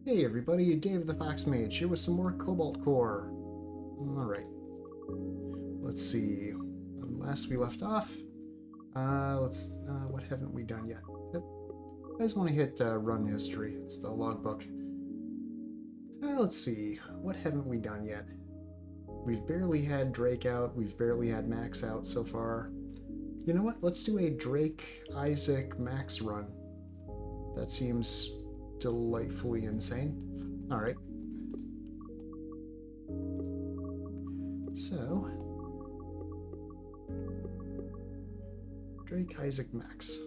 Hey everybody, DaveTheFoxMage here with some more Cobalt Core. Alright. Let's see. Last we left off, what haven't we done yet? Yep. I just want to hit run history. It's the logbook. Let's see. What haven't we done yet? We've barely had Drake out. We've barely had Max out so far. You know what? Let's do a Drake, Isaac, Max run. That seems delightfully insane. Alright. So, Drake, Isaac, Max.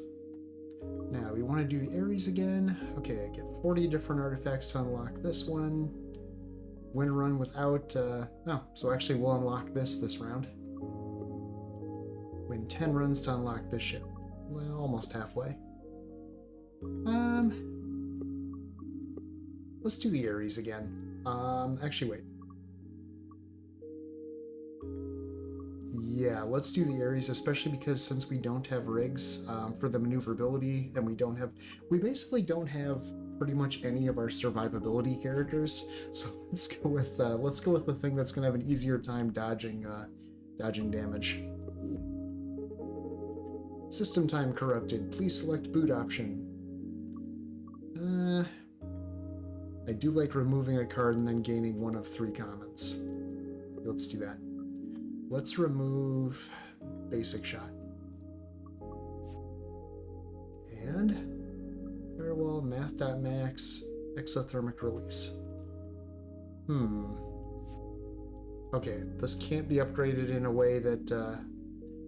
Now, we want to do the Ares again. Okay, I get 40 different artifacts to unlock this one. Win a run without, so actually we'll unlock this round. Win 10 runs to unlock this ship. Well, almost halfway. Let's do the Ares again. Actually, wait. Yeah, let's do the Ares, especially because since we don't have rigs for the maneuverability, and we basically don't have pretty much any of our survivability characters. So let's go with the thing that's gonna have an easier time dodging damage. System time corrupted. Please select boot option. I do like removing a card and then gaining one of 3 commons. Let's do that. Let's remove basic shot. And farewell, math.max, exothermic release. Okay, this can't be upgraded in a way that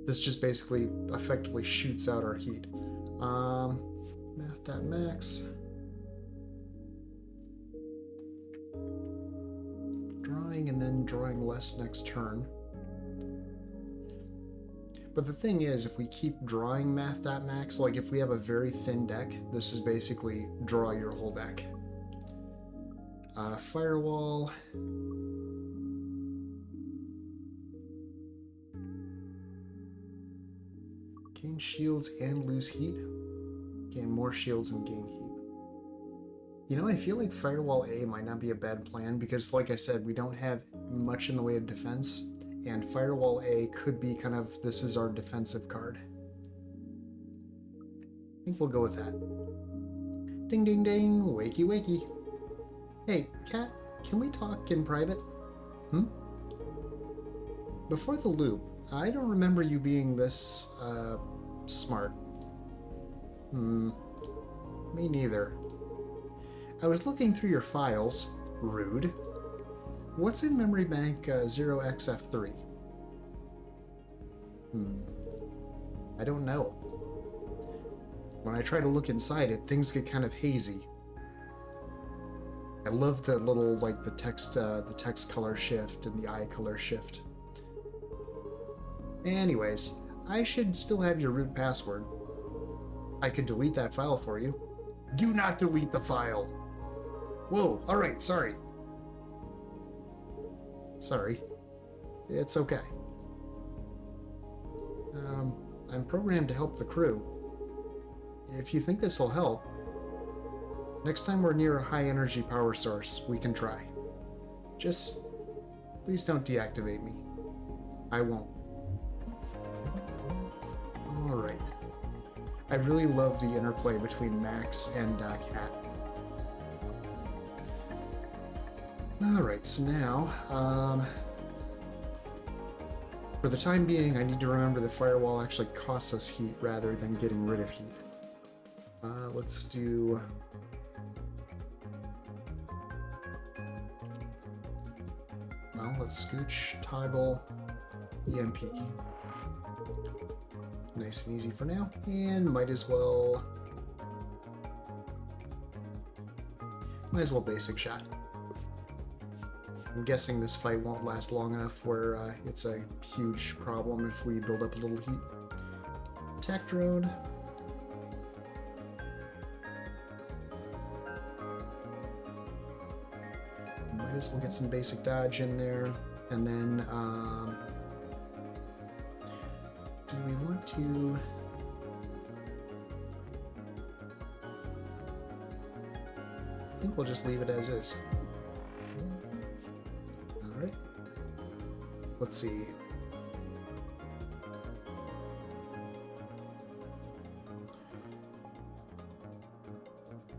this just basically effectively shoots out our heat. Math.max. Drawing and then drawing less next turn. But the thing is, if we keep drawing math.max, like if we have a very thin deck, this is basically draw your whole deck. Firewall. Gain shields and lose heat. Gain more shields and gain heat. You know, I feel like Firewall A might not be a bad plan because, like I said, we don't have much in the way of defense, and Firewall A could be kind of, this is our defensive card. I think we'll go with that. Ding ding ding, wakey wakey. Hey, cat, can we talk in private? Before the loop, I don't remember you being this, smart. Me neither. I was looking through your files. Rude. What's in memory bank 0xF3? I don't know. When I try to look inside it, things get kind of hazy. I love the little, like, the text color shift and the eye color shift. Anyways, I should still have your root password. I could delete that file for you. Do not delete the file! Whoa, alright, sorry. Sorry. It's okay. I'm programmed to help the crew. If you think this will help, next time we're near a high energy power source, we can try. Just please don't deactivate me. I won't. Alright. I really love the interplay between Max and Cat. Alright, so now, for the time being, I need to remember the firewall actually costs us heat rather than getting rid of heat. Let's do... Well, let's scooch, toggle, EMP. Nice and easy for now, and might as well basic shot. I'm guessing this fight won't last long enough where it's a huge problem if we build up a little heat. Attack drone. Might as well get some basic dodge in there, and then do we want to... think we'll just leave it as is. Alright. Let's see.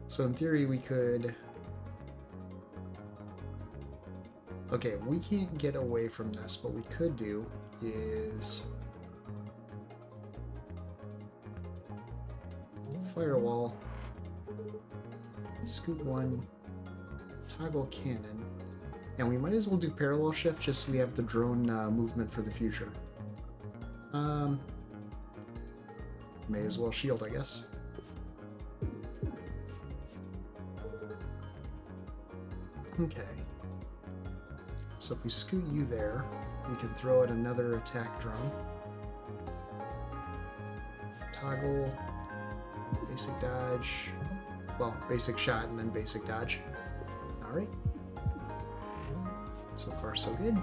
So in theory we could... Okay, we can't get away from this. What we could do is... Firewall. Scoot 1. Toggle cannon. And we might as well do parallel shift just so we have the drone movement for the future. May as well shield, I guess. Okay. So if we scoot you there, we can throw out another attack drone. Toggle. Basic dodge. Well, basic shot and then basic dodge. Alright. So far, so good.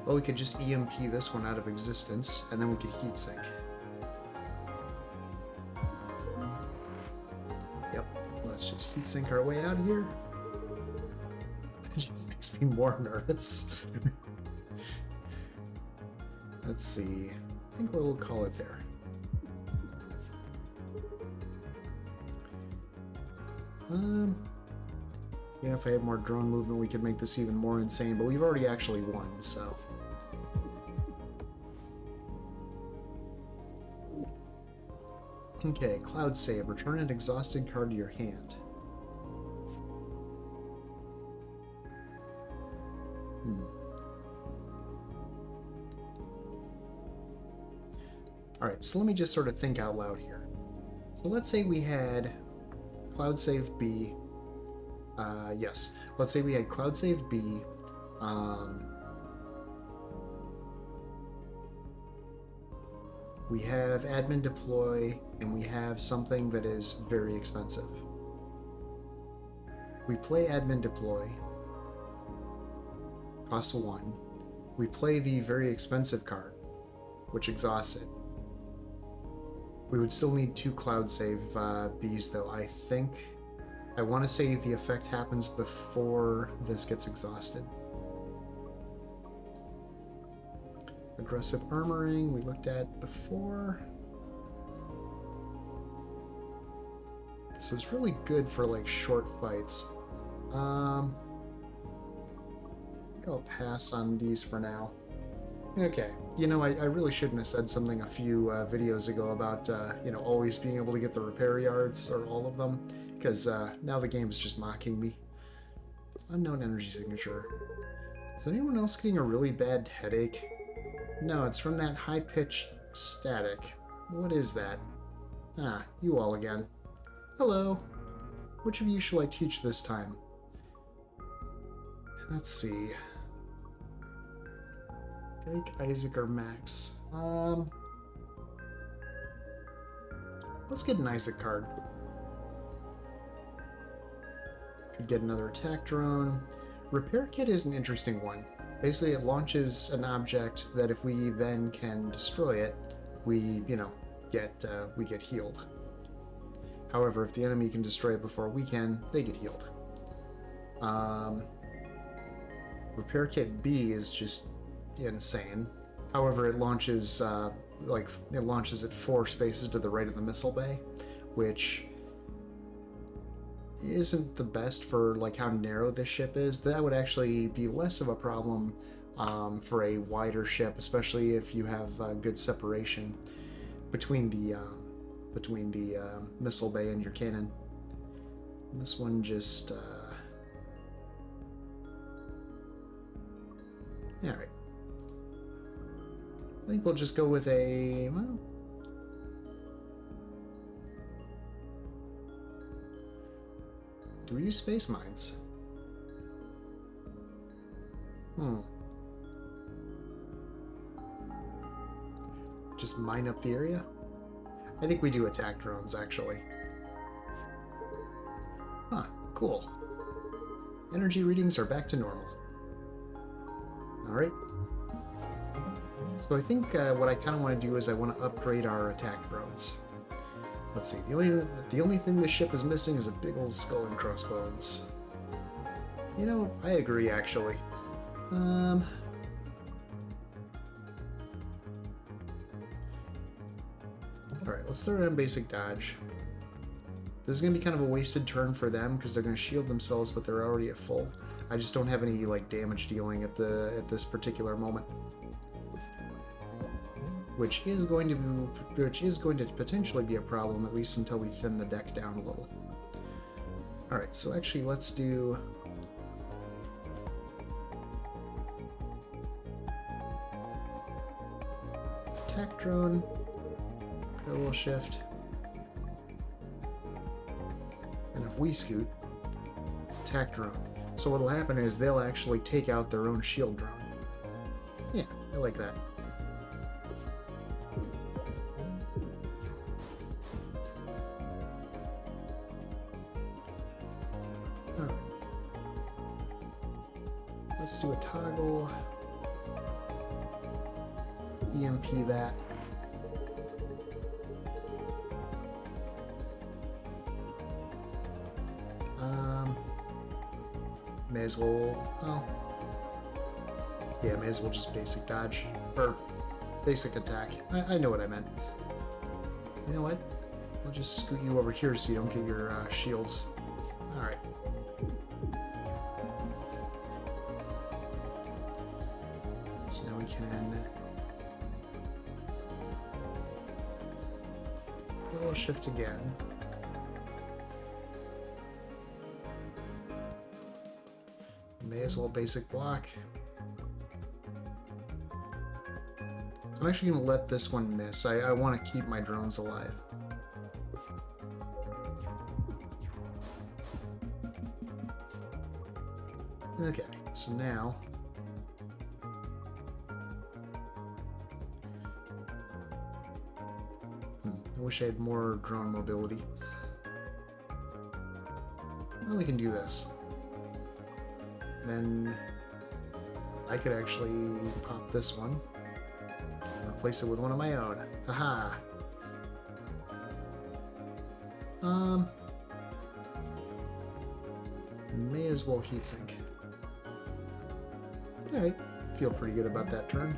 Well, we could just EMP this one out of existence, and then we could heat sink. Yep, let's just heat sink our way out of here. It just makes me more nervous. Let's see. I think we'll call it there. You know, if I had more drone movement, we could make this even more insane, but we've already actually won, so. Okay, Cloud Save. Return an exhausted card to your hand. Alright, so let me just sort of think out loud here. So let's say we had Cloud Save B. Yes. Let's say we had Cloud Save B. We have Admin Deploy, and we have something that is very expensive. We play Admin Deploy. Costs 1. We play the very expensive card, which exhausts it. We would still need 2 Cloud Save Bs, though. I want to say the effect happens before this gets exhausted. Aggressive armoring, we looked at before. This is really good for like short fights. I think I'll pass on these for now. Okay, you know, I really shouldn't have said something a few videos ago about, you know, always being able to get the repair yards, or all of them, because now the game is just mocking me. Unknown energy signature. Is anyone else getting a really bad headache? No, it's from that high-pitched static. What is that? Ah, you all again. Hello. Which of you shall I teach this time? Let's see. Drake, Isaac, or Max? Let's get an Isaac card. Could get another attack drone. Repair kit is an interesting one. Basically, it launches an object that if we then can destroy it, we, you know, get healed. However, if the enemy can destroy it before we can, they get healed. Repair kit B is just insane. However, it launches it launches at 4 spaces to the right of the missile bay, which isn't the best for like how narrow this ship is. That would actually be less of a problem for a wider ship, especially if you have good separation between the missile bay and your cannon. And this one just all right. I think we'll just go with a, well, do we use space mines? Just mine up the area? I think we do attack drones, actually. Huh, cool. Energy readings are back to normal. Alright. So I think what I kind of want to do is I want to upgrade our attack drones. Let's see. The only thing this ship is missing is a big old skull and crossbones. You know, I agree actually. Alright, let's throw it on basic dodge. This is going to be kind of a wasted turn for them because they're going to shield themselves, but they're already at full. I just don't have any like damage dealing at this particular moment, which is going to potentially be a problem, at least until we thin the deck down a little. All right, so actually let's do attack drone. A little shift. And if we scoot, attack drone. So what'll happen is they'll actually take out their own shield drone. Yeah, I like that. Alright. Let's do a toggle. EMP that. May as well, oh, yeah, may as well just basic dodge, or basic attack. I know what I meant. You know what? I'll just scoot you over here so you don't get your shields. Alright. So now we can get a little shift again. May as well basic block. I'm actually going to let this one miss. I want to keep my drones alive. Okay, so now I wish I had more drone mobility. Well, we can do this. Then I could actually pop this one, replace it with one of my own. Haha. May as well heatsink. Alright, feel pretty good about that turn.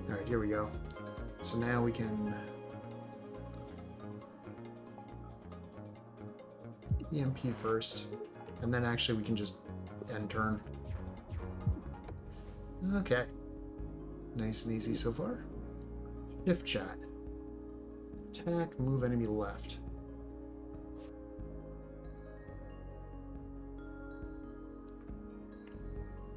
Alright, here we go. So now we can EMP first, and then actually we can just end turn. Okay. Nice and easy so far. Shift shot. Attack, move enemy left.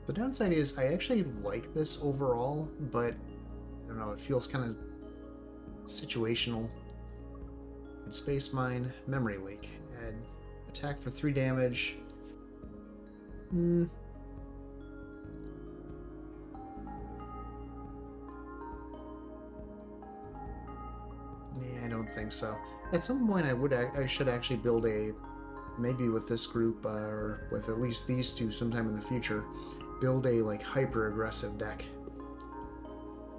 The downside is I actually like this overall, but I don't know, it feels kind of situational. Space mine, memory leak. Add attack for 3 damage. Yeah, I don't think so. At some point I should actually build a, maybe with this group, or with at least these two sometime in the future, build a like hyper aggressive deck.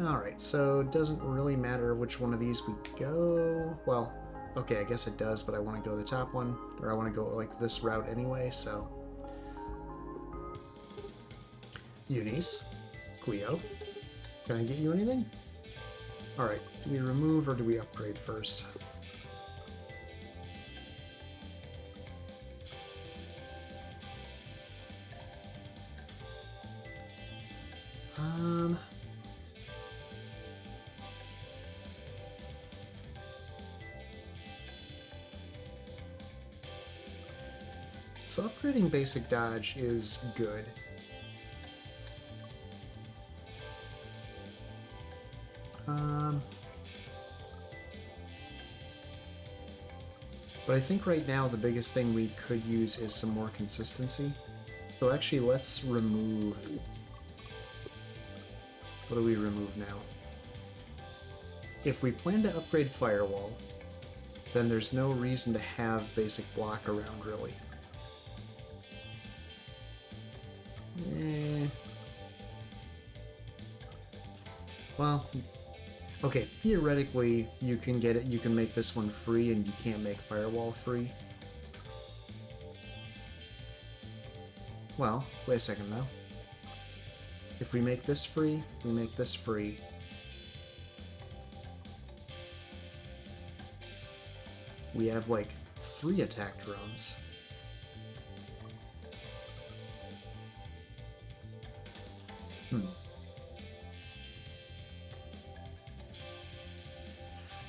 Alright, so it doesn't really matter which one of these we go. Well, okay, I guess it does, but I want to go the top one, or I want to go like this route anyway, so. Eunice, Cleo, can I get you anything? Alright, do we remove or do we upgrade first? So upgrading basic dodge is good. But I think right now the biggest thing we could use is some more consistency. So actually let's remove... What do we remove now? If we plan to upgrade Firewall, then there's no reason to have basic block around, really. Well, okay, theoretically, you can get it. You can make this one free, and you can't make Firewall free. Well, wait a second, though. If we make this free, we make this free. We have, like, 3 attack drones.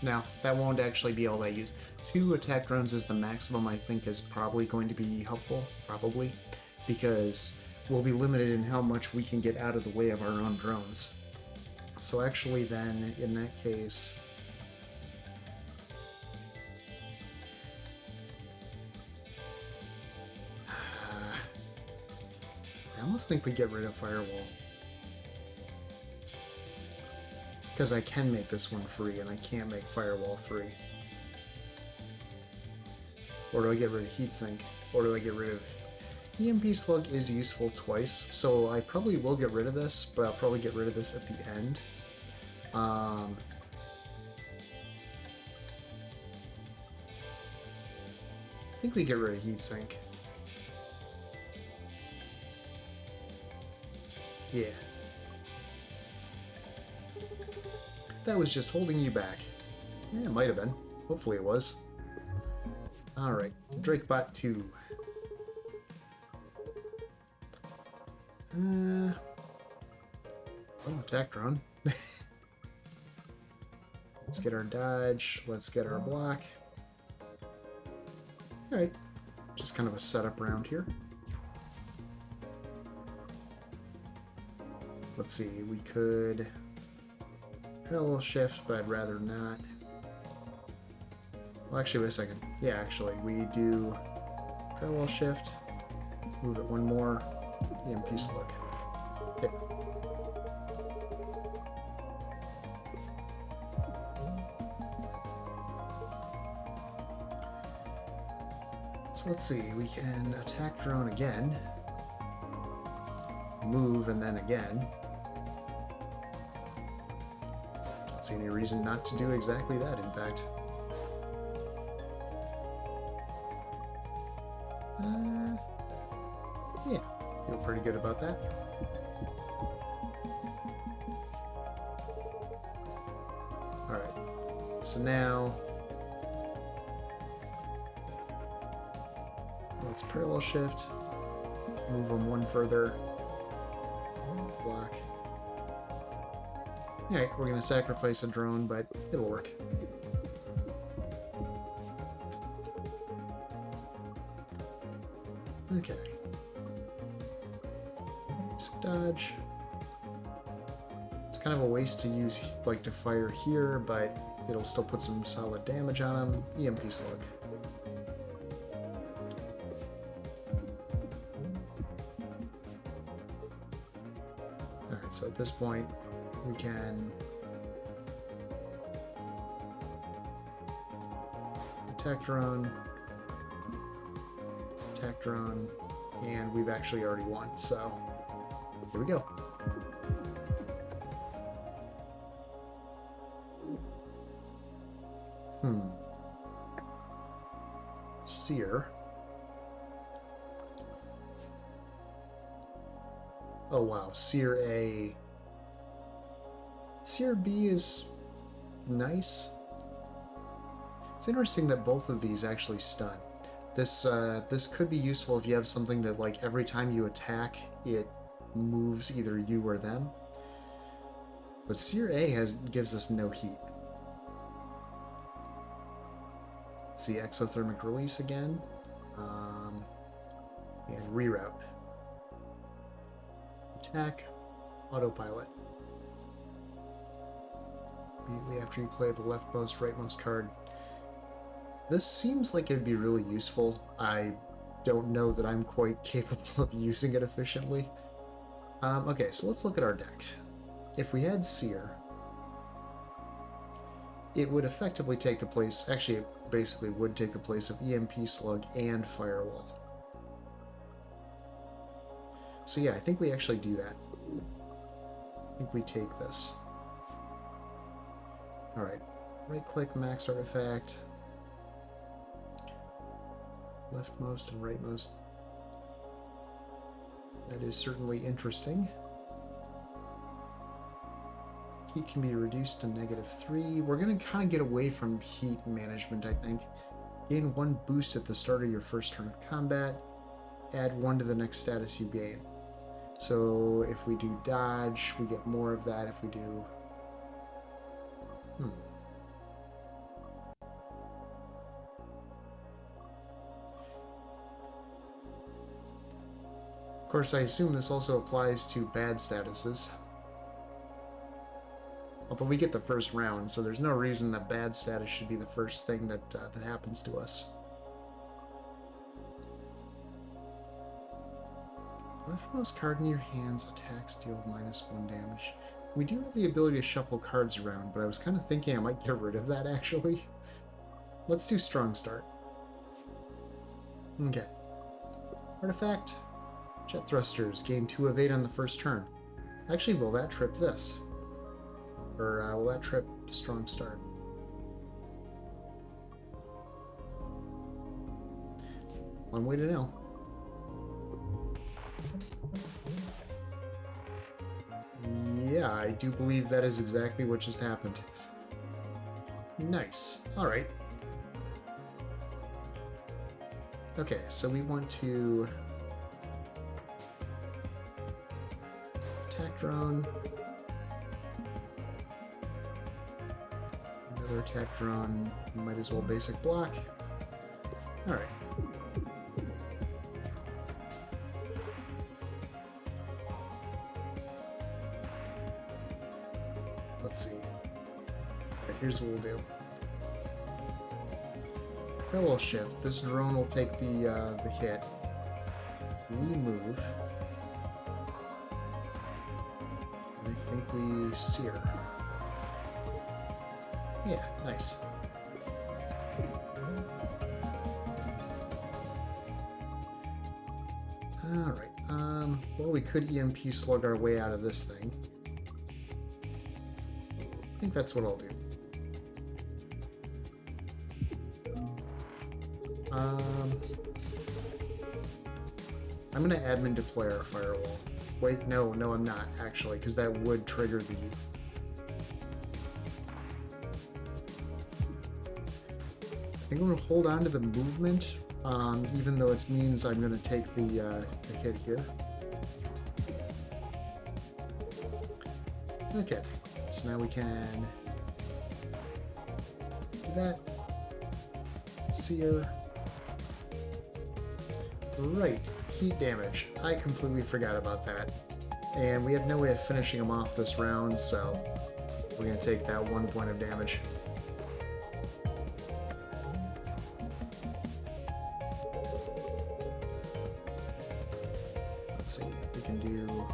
Now, that won't actually be all I use. 2 attack drones is the maximum I think is probably going to be helpful, probably, because we'll be limited in how much we can get out of the way of our own drones. So actually then, in that case... I almost think we get rid of Firewall. Because I can make this one free, and I can't make Firewall free. Or do I get rid of Heatsink? Or do I get rid of... EMP Slug is useful twice, so I probably will get rid of this, but I'll probably get rid of this at the end. I think we get rid of Heatsink. Yeah. That was just holding you back. Yeah, it might have been. Hopefully it was. Alright, Drakebot 2. Oh, attack drone. Let's get our dodge. Let's get our block. Alright. Just kind of a setup round here. Let's see, we could parallel shift, but I'd rather not. Well, actually, wait a second. Yeah, actually, we do parallel shift, move it one more, EMP Slug. Okay. So let's see, we can attack drone again, move, and then again. Don't see any reason not to do exactly that, in fact. Yeah, feel pretty good about that. Alright, so now let's parallel shift, move them one further, block. Alright, we're going to sacrifice a drone, but it'll work. Okay. Some dodge. It's kind of a waste to use, like, to fire here, but it'll still put some solid damage on him. EMP Slug. Alright, so at this point, we can attack drone, and we've actually already won, so here we go. Seer. Oh wow, Seer A. Seer B is nice. It's interesting that both of these actually stun. This could be useful if you have something that, like, every time you attack, it moves either you or them. But Seer A gives us no heat. Let's see, exothermic release again, and reroute. Attack, autopilot. Immediately after you play the leftmost, rightmost card. This seems like it'd be really useful. I don't know that I'm quite capable of using it efficiently. Okay, so let's look at our deck. If we had Seer, it would effectively take the place, actually it basically would take the place of EMP Slug and Firewall. So yeah, I think we actually do that. I think we take this. Alright. Right-click, max artifact. Leftmost and rightmost. That is certainly interesting. Heat can be reduced to -3. We're going to kind of get away from heat management, I think. Gain 1 boost at the start of your first turn of combat. Add 1 to the next status you gain. So if we do dodge, we get more of that. If we do... Of course, I assume this also applies to bad statuses. Although we get the first round, so there's no reason that bad status should be the first thing that happens to us. Leftmost card in your hands, attacks deal -1 damage. We do have the ability to shuffle cards around, but I was kind of thinking I might get rid of that, actually. Let's do Strong Start. Okay. Artifact. Jet Thrusters. Gain 2 of 8 on the first turn. Actually, will that trip this? Or will that trip Strong Start? One way to know. Yeah, I do believe that is exactly what just happened. Nice. Alright. Okay, so we want to... attack drone. Another attack drone. Might as well basic block. Alright. Let's see. Alright, here's what we'll do. Parallel shift. This drone will take the hit. We move. I think we sear. Yeah, nice. Alright, well, we could EMP slug our way out of this thing. I think that's what I'll do. I'm gonna admin deploy our firewall. Wait, no, I'm not, actually, because that would trigger the... I think I'm going to hold on to the movement, even though it means I'm going to take the hit here. Okay, so now we can do that. Sear. Right. Heat damage. I completely forgot about that. And we have no way of finishing him off this round, so we're going to take that 1 point of damage. Let's see, we can do...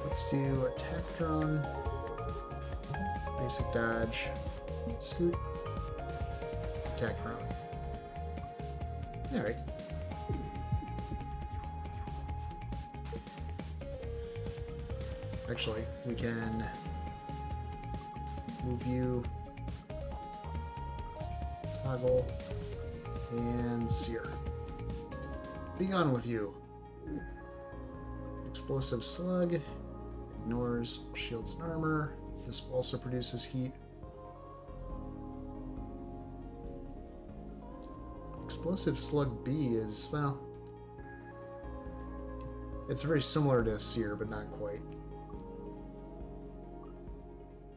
Let's do attack drone, basic dodge, scoot, attack drone. Alright. Actually, we can move you, toggle, and sear. Be gone with you. Explosive slug, ignores shields and armor. This also produces heat. Explosive Slug B is, well, it's very similar to Sear, but not quite.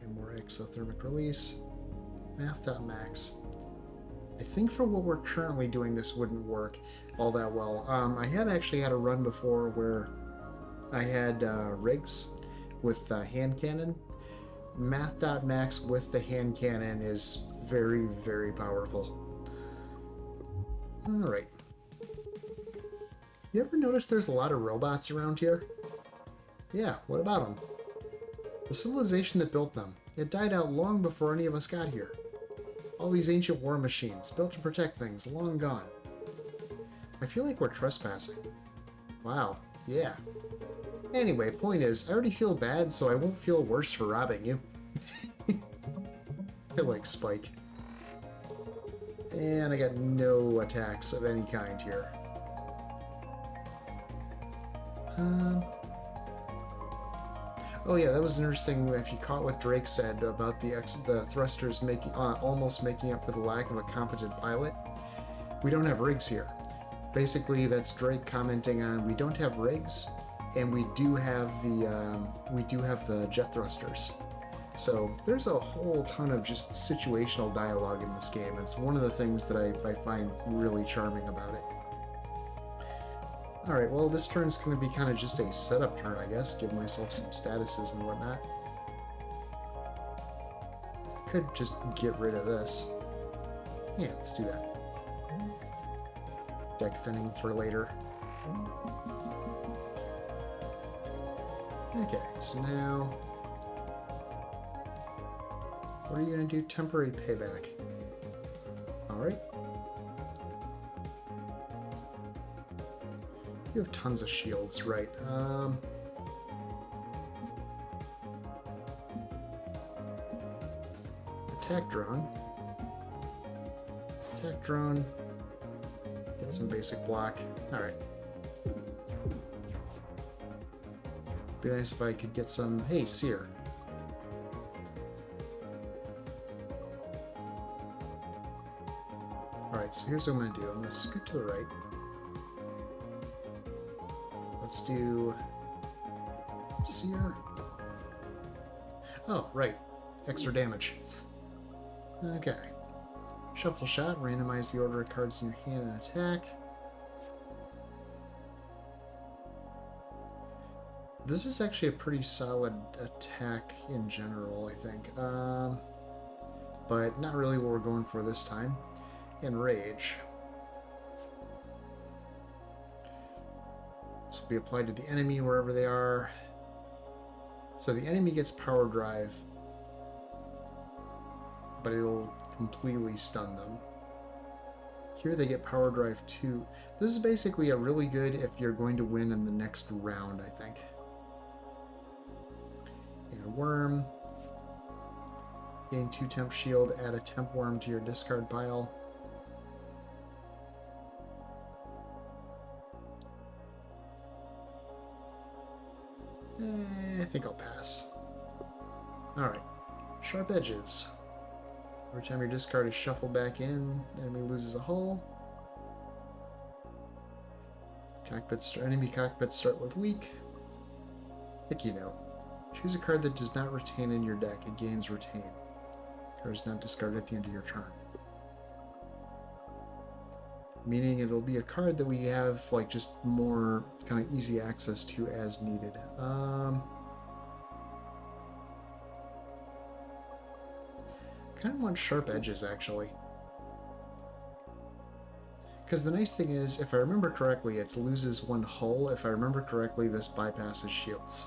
And more exothermic release. Math.max. I think for what we're currently doing, this wouldn't work all that well. I have actually had a run before where I had rigs with hand cannon. Math.max with the hand cannon is very, very powerful. Alright. You ever notice there's a lot of robots around here? Yeah, what about them? The civilization that built them. It died out long before any of us got here. All these ancient war machines, built to protect things, long gone. I feel like we're trespassing. Wow, yeah. Anyway, point is, I already feel bad, so I won't feel worse for robbing you. I like Spike. And I got no attacks of any kind here. Oh yeah, that was interesting. If you caught what Drake said about the thrusters making almost making up for the lack of a competent pilot. We don't have rigs here. Basically, that's Drake commenting on we don't have rigs, and we do have the jet thrusters. So there's a whole ton of just situational dialogue in this game. It's one of the things that I find really charming about it. Alright, well, this turn's going to be kind of just a setup turn, I guess. Give myself some statuses and whatnot. Could just get rid of this. Yeah, let's do that. Deck thinning for later. Okay, so now... what are you going to do? Temporary payback. Alright. You have tons of shields, right. Attack drone. Attack drone. Get some basic block. Alright. Be nice if I could get some... hey, Seer. Alright, so here's what I'm going to do. I'm going to scoot to the right. Let's do... Seer. Oh, right. Extra damage. Okay. Shuffle shot. Randomize the order of cards in your hand and attack. This is actually a pretty solid attack in general, I think. But not really what we're going for this time. Enrage. This will be applied to the enemy wherever they are. So the enemy gets power drive, but it'll completely stun them. Here they get power drive 2. This is basically a really good if you're going to win in the next round, I think. And worm. Gain 2 temp shield, add a temp worm to your discard pile. I think I'll pass. Alright. Sharp edges. Every time your discard is shuffled back in, enemy loses a hull. Enemy cockpits start with weak. Sticky note. Choose a card that does not retain in your deck. It gains retain. Card is not discarded at the end of your turn. Meaning it'll be a card that we have like just more kind of easy access to as needed. Kind of want sharp edges actually. Because the nice thing is, if I remember correctly, it loses 1 hull. If I remember correctly, this bypasses shields.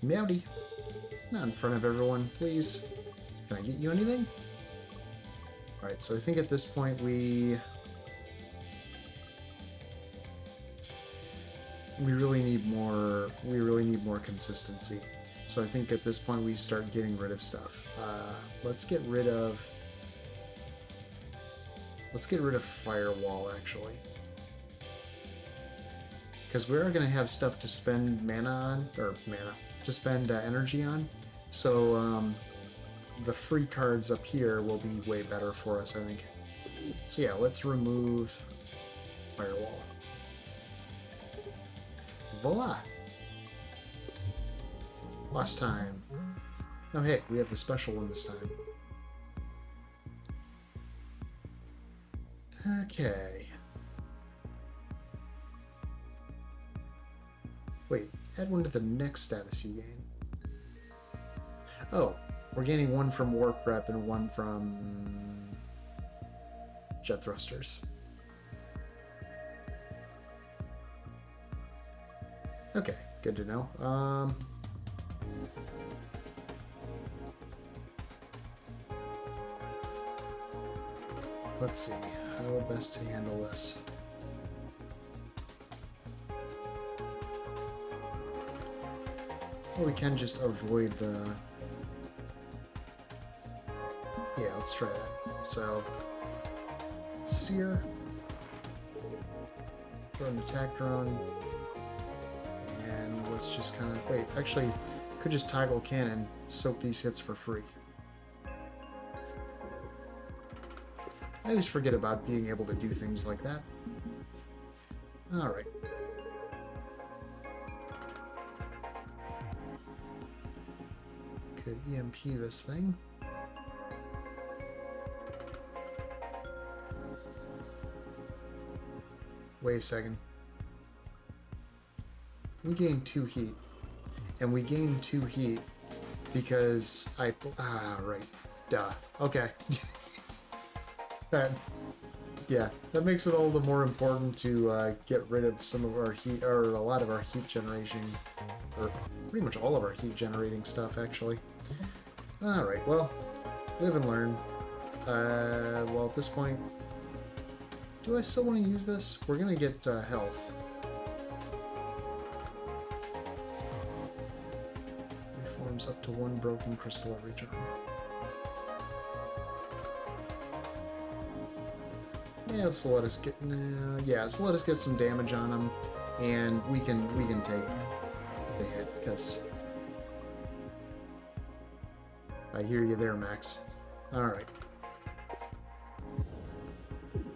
Meowdy. Not in front of everyone, please. Can I get you anything? Alright, so I think at this point we really need more consistency. So I think at this point we start getting rid of stuff. Let's get rid of Firewall actually. Because we are going to have stuff to spend energy on. So the free cards up here will be way better for us, I think. So yeah, let's remove Firewall. Voila! Last time. Oh hey, we have the special one this time. Okay. Wait, add one to the next status you gain. Oh, we're gaining 1 from Warp Prep and 1 from Jet Thrusters. Okay, good to know. Let's see, how best to handle this. Or we can just avoid the... Yeah, let's try that. So, Sear, throw an attack drone, and let's just kind of... Wait, actually, could just toggle cannon, soak these hits for free. I always forget about being able to do things like that. Alright. Could EMP this thing. Wait a second. We gained 2 heat. And we gained 2 heat because I... Ah, right. Duh. Okay. Yeah, that makes it all the more important to get rid of some of our heat, or a lot of our heat generation, or pretty much all of our heat generating stuff, actually. Alright, well, live and learn. Well, at this point, do I still want to use this? We're gonna get health. Reforms up to 1 broken crystal every turn. Yeah, let's let us get. Yeah, let's let us get some damage on him, and we can take the hit. Because I hear you there, Max. All right.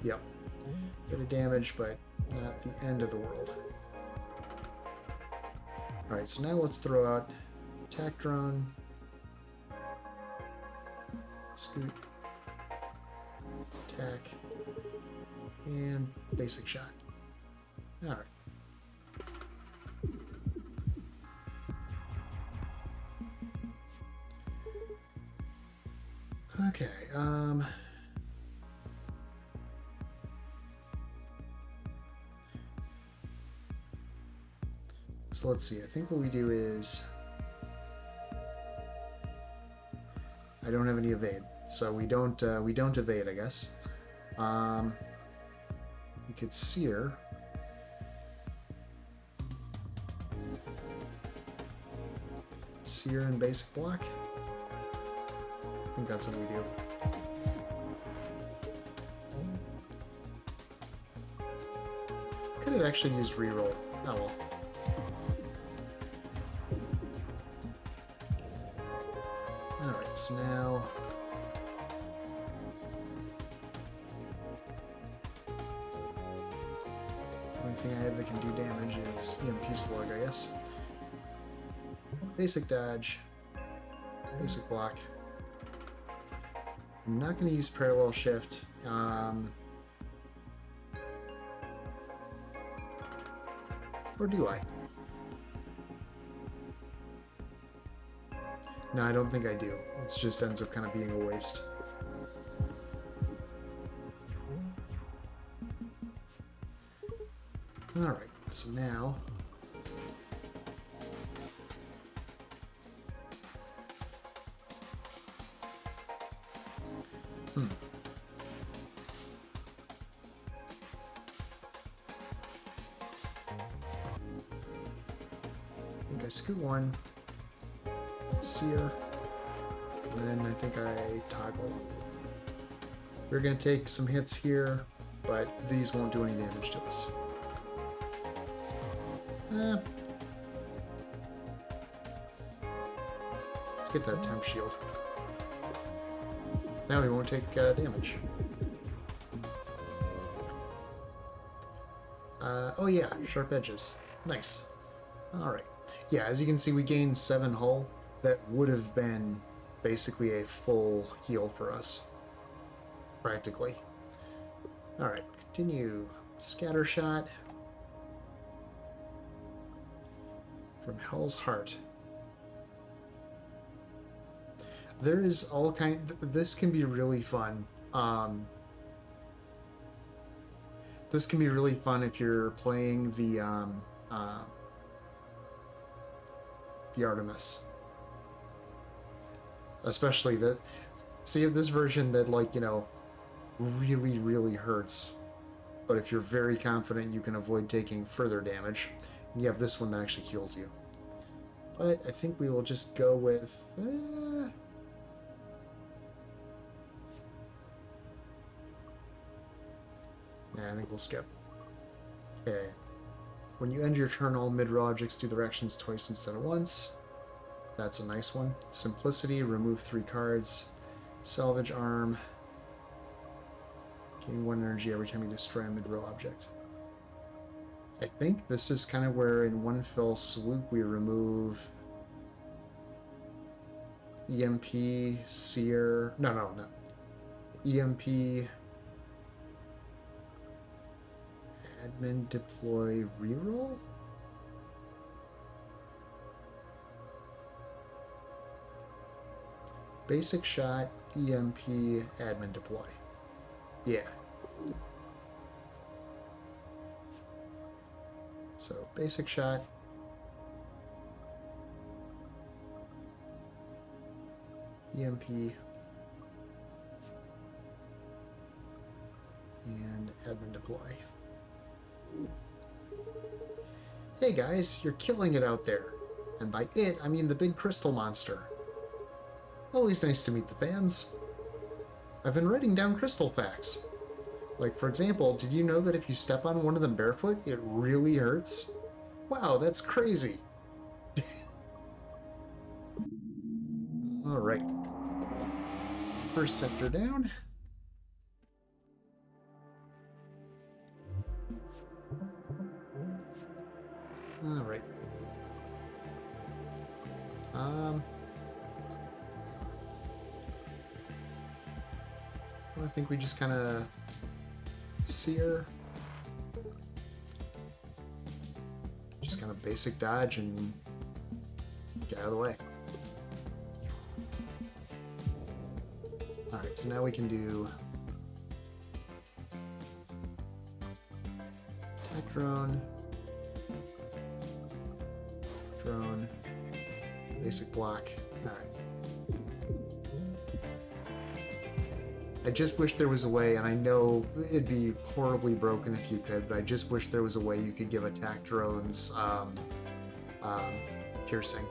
Yep. Bit of damage, but not the end of the world. All right. So now let's throw out attack drone. Scoot. Attack. And basic shot. Alright. Okay, so let's see, I think what we do is... I don't have any evade, so we don't evade, I guess. We could Sear. Sear and basic block. I think that's what we do. Could have actually used reroll. Oh well. Alright, so now... The only thing I have that can do damage is EMP Slug, I guess. Basic dodge. Basic block. I'm not going to use parallel shift. Or do I? No, I don't think I do. It just ends up kind of being a waste. Alright, so now... I think I scoot 1, Sear, and then I think I toggle. We're going to take some hits here, but these won't do any damage to us. Let's get that temp shield. Now he won't take damage. Oh yeah, sharp edges. Nice. Alright. Yeah, as you can see, we gained 7 hull. That would have been basically a full heal for us. Practically. Alright, continue. Scatter shot. From Hell's Heart. There is all kind... This can be really fun. This can be really fun if you're playing the Artemis. Especially the... See, if this version that, like, you know, really, really hurts. But if you're very confident you can avoid taking further damage, you have this one that actually heals you. But I think we will just go with... I think we'll skip. Okay. When you end your turn, all mid-row objects do their actions twice instead of once. That's a nice one. Simplicity, remove 3 cards. Salvage arm. Gain 1 energy every time you destroy a mid-row object. I think this is kind of where in one fell swoop we remove EMP, Seer... No. EMP... Admin, deploy, reroll? Basic shot, EMP, admin, deploy. Yeah. So, basic shot. EMP. And admin deploy. Hey guys, you're killing it out there. And by it, I mean the big crystal monster. Always nice to meet the fans. I've been writing down crystal facts. Like, for example, did you know that if you step on one of them barefoot, it really hurts? Wow, that's crazy. Alright. First sector down. Alright. Well, I think we just kind of sear. Just kind of basic dodge and get out of the way. Alright, so now we can do attack drone. Drone, basic block. Alright. I just wish there was a way, and I know it'd be horribly broken if you could, but I just wish there was a way you could give attack drones piercing.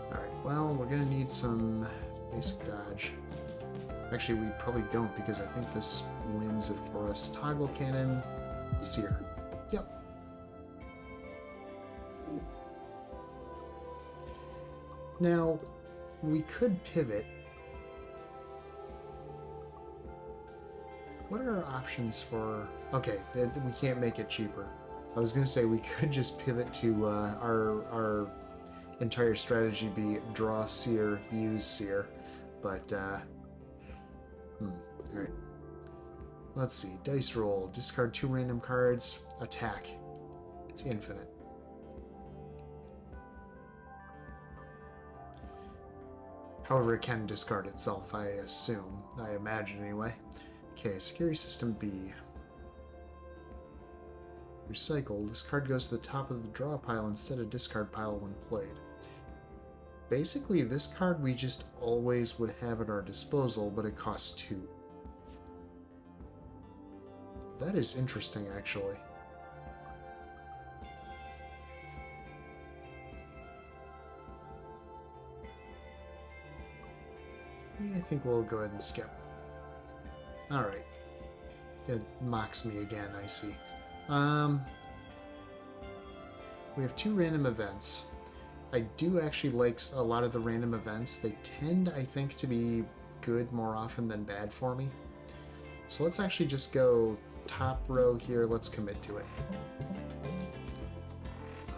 Alright, well, we're gonna need some basic dodge. Actually, we probably don't, because I think this wins it for us. Toggle cannon. Seer. Yep. Now, we could pivot. What are our options for... Okay, we can't make it cheaper. I was going to say we could just pivot to our entire strategy be draw Seer, use Seer. But, alright. Let's see. Dice roll. Discard 2 random cards. Attack. It's infinite. However, it can discard itself, I assume. I imagine, anyway. Okay, security system B. Recycle. This card goes to the top of the draw pile instead of discard pile when played. Basically, this card we just always would have at our disposal, but it costs 2. That is interesting, actually. Yeah, I think we'll go ahead and skip. Alright. It mocks me again, I see. We have 2 random events. I do actually like a lot of the random events. They tend, I think, to be good more often than bad for me. So let's actually just go top row here. Let's commit to it.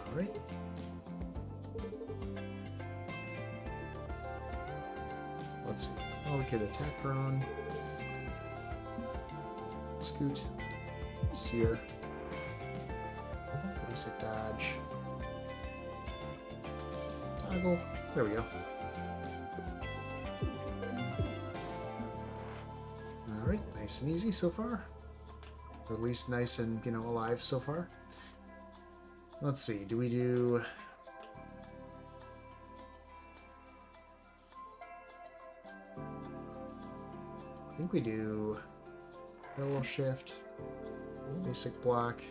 Alright. Let's see. Allocate attack drone. Scoot. Seer. Basic dodge. Toggle. There we go. Alright, nice and easy so far. Or at least nice and, alive so far. Let's see, do we do... I think we do parallel shift, basic block,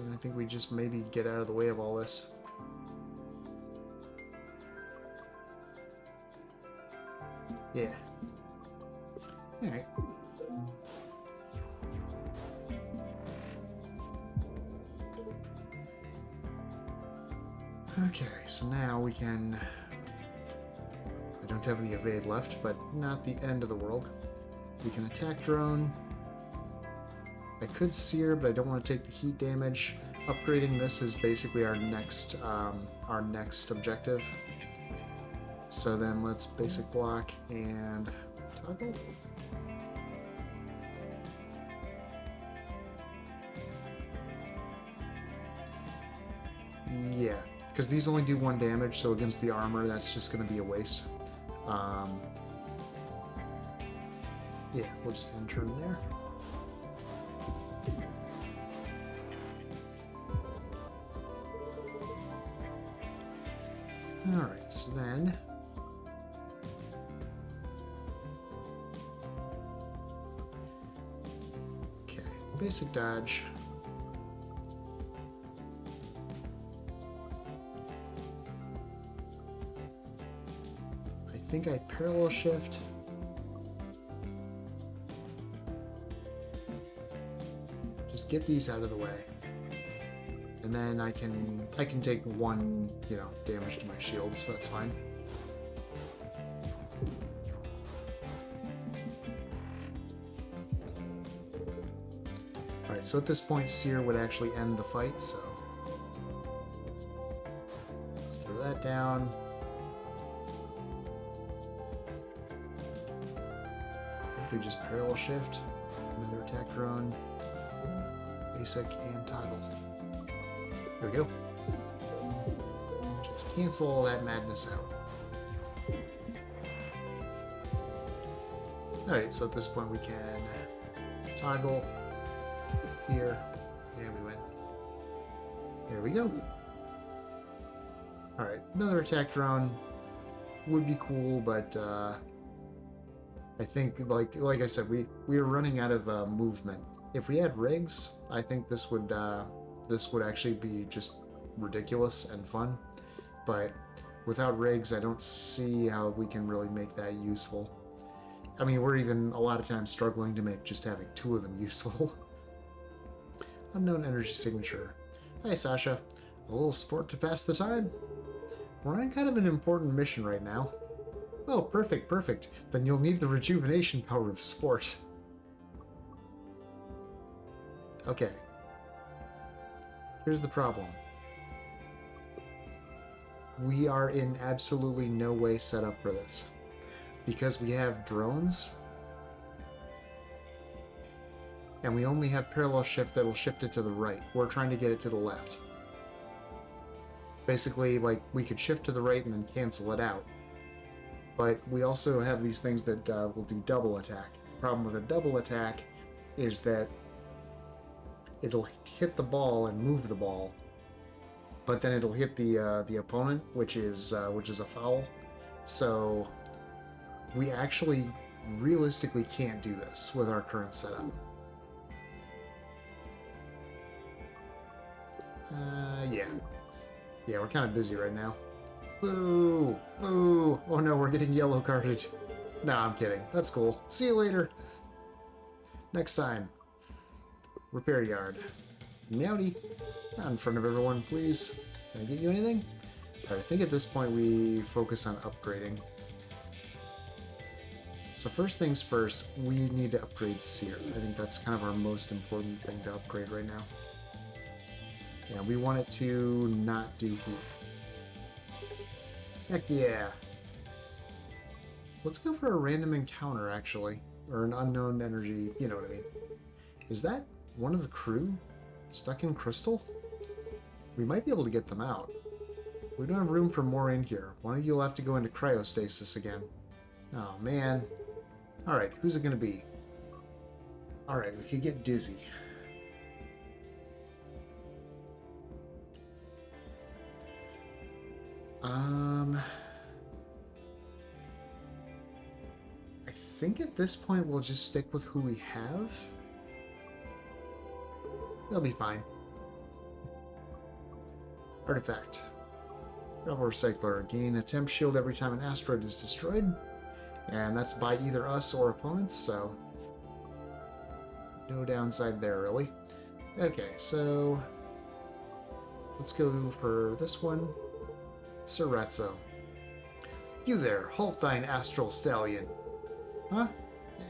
And I think we just maybe get out of the way of all this. Yeah. Alright. Okay, so now we can... I don't have any evade left, but not the end of the world. We can attack drone. I could sear, but I don't want to take the heat damage. Upgrading this is basically our next objective. So then let's basic block and toggle. Yeah, because these only do 1 damage, so against the armor, that's just going to be a waste. Yeah, we'll just end turn there. Alright, so then... Okay, basic dodge. I think I parallel shift. Just get these out of the way. And then I can take 1, damage to my shields, so that's fine. Alright, so at this point, Sear would actually end the fight, so... Let's throw that down. I think we just parallel shift. Another attack drone. Basic and toggle. There we go. Just cancel all that madness out. Alright, so at this point we can toggle here, and we win. There we go. Alright, another attack drone would be cool, but I think, like I said, we are running out of movement. If we had rigs, I think this would actually be just ridiculous and fun, but without rigs, I don't see how we can really make that useful. I mean, we're even a lot of times struggling to make just having 2 of them useful. Unknown energy signature. Hi, Sasha. A little sport to pass the time? We're on kind of an important mission right now. Oh, perfect, perfect. Then you'll need the rejuvenation power of sport. Okay. Here's the problem. We are in absolutely no way set up for this. Because we have drones, and we only have parallel shift that'll shift it to the right. We're trying to get it to the left. Basically, we could shift to the right and then cancel it out. But we also have these things that will do double attack. The problem with a double attack is that it'll hit the ball and move the ball, but then it'll hit the opponent, which is a foul. So we actually realistically can't do this with our current setup. Yeah, we're kind of busy right now. Boo! Boo! Oh no, we're getting yellow carded. Nah, I'm kidding. That's cool. See you later. Next time. Repair yard. Meowdy. Not in front of everyone, please. Can I get you anything? Alright, I think at this point we focus on upgrading. So first things first, we need to upgrade Sear. I think that's kind of our most important thing to upgrade right now. Yeah, we want it to not do heat. Heck yeah. Let's go for a random encounter, actually. Or an unknown energy, you know what I mean. Is that one of the crew stuck in crystal? We might be able to get them out. We don't have room for more in here. One of you will have to go into cryostasis again. Oh, man. Alright, who's it going to be? Alright, we could get Dizzy. I think at this point we'll just stick with who we have. They'll be fine. Artifact. Travel Recycler. Gain a temp shield every time an asteroid is destroyed. And that's by either us or opponents, so no downside there, really. Okay, so let's go for this one. Ceretzo. You there, halt thine astral stallion. Huh?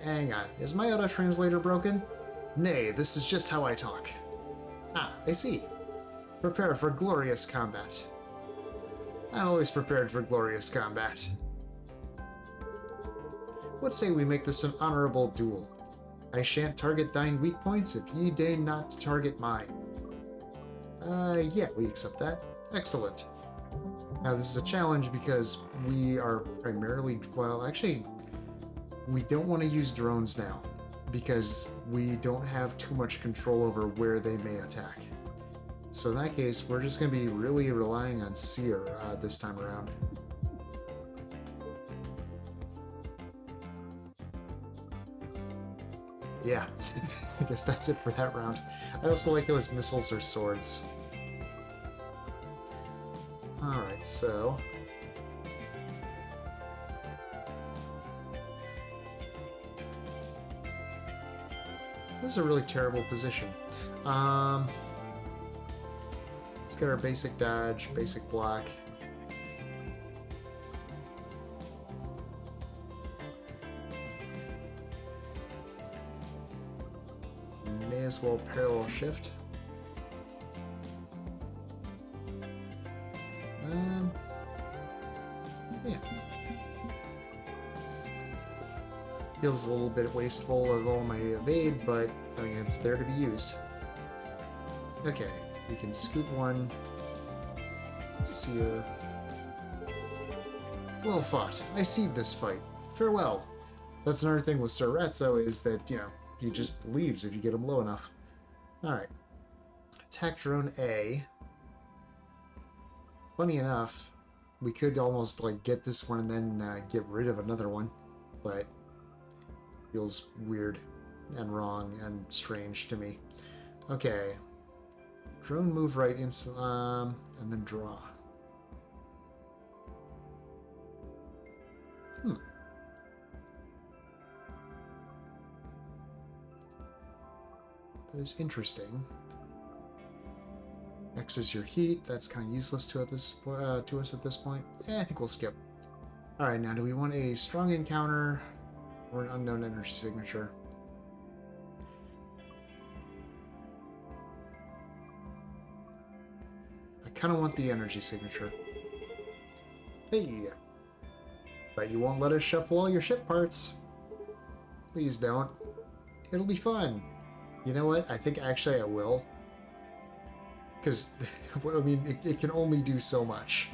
Hang on, is my auto-translator broken? Nay, this is just how I talk. Ah, I see. Prepare for glorious combat. I'm always prepared for glorious combat. What say we make this an honorable duel? I shan't target thine weak points if ye deign not to target mine. Yeah, we accept that. Excellent. Now this is a challenge because we are primarily, well, actually, we don't want to use drones now because we don't have too much control over where they may attack. So in that case, we're just going to be really relying on Seer this time around. Yeah, I guess that's it for that round. I also like those missiles or swords. Alright, so this is a really terrible position. Let's get our basic dodge, basic block. May as well parallel shift. Yeah. Feels a little bit wasteful of all my evade, but I mean, it's there to be used. Okay, we can scoot one. Seer. Well fought. I see this fight. Farewell. That's another thing with Ceretzo is that, you know, he just leaves if you get him low enough. Alright. Attack drone A. Funny enough, we could almost like get this one and then get rid of another one, but it feels weird and wrong and strange to me. Okay. Drone move right instant, and then draw. That is interesting. X is your heat. That's kind of useless to us at this point. I think we'll skip. All right, now do we want a strong encounter or an unknown energy signature? I kind of want the energy signature. Hey, but you won't let us shuffle all your ship parts. Please don't. It'll be fun. You know what? I think actually I will. Because, I mean, it can only do so much.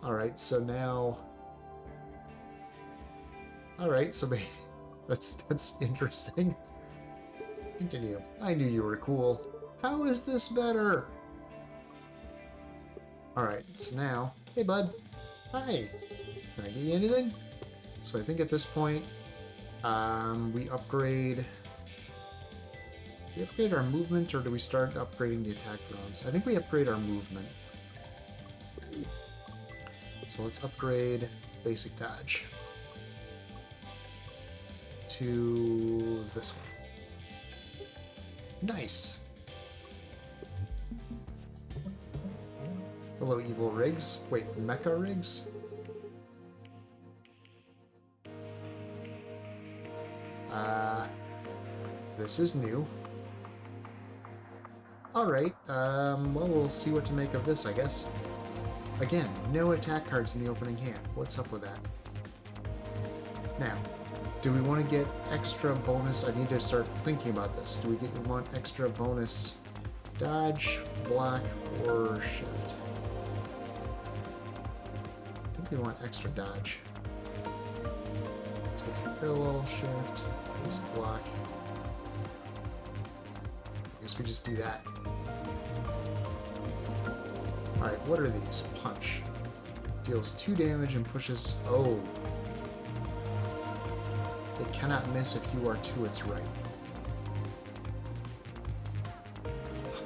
Alright, so now... Alright, so that's interesting. Continue. I knew you were cool. How is this better? Alright, so now... Hey, bud. Hi. Can I get you anything? So I think at this point, we upgrade... Do we upgrade our movement, or do we start upgrading the attack drones? I think we upgrade our movement. So let's upgrade basic dodge to this one. Nice! Hello, evil rigs. Wait, mecha rigs? This is new. Alright, well, we'll see what to make of this, I guess. Again, no attack cards in the opening hand. What's up with that? Now, do we want to get extra bonus? I need to start thinking about this. Do we want extra bonus dodge, block, or shift? I think we want extra dodge. Let's get some parallel shift, basic block. I guess we just do that. Alright, what are these? Punch. Deals 2 damage and pushes... Oh. It cannot miss if you are to its right.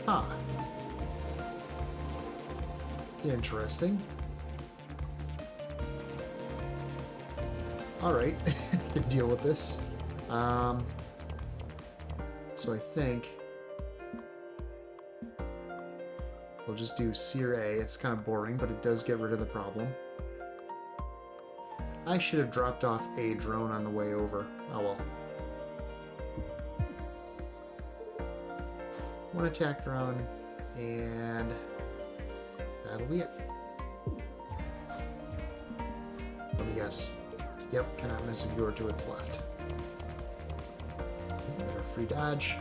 Huh. Interesting. Alright, I can deal with this. So I think we'll just do Sear A. It's kind of boring, but it does get rid of the problem. I should have dropped off a drone on the way over. Oh well. One attack drone, and that'll be it. Let me guess. Yep, cannot miss a viewer to its left. Another free dodge.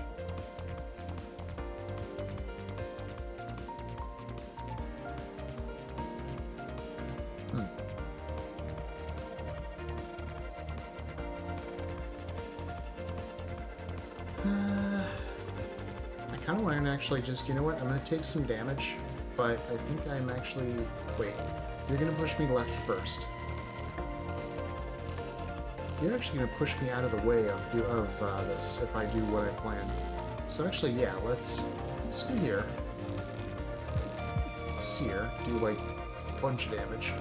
I kind of want to actually just, you know what, I'm going to take some damage, but I think I'm actually... Wait, you're going to push me left first. You're actually going to push me out of the way of this if I do what I plan. So actually, yeah, let's go here. Sear, do like a bunch of damage.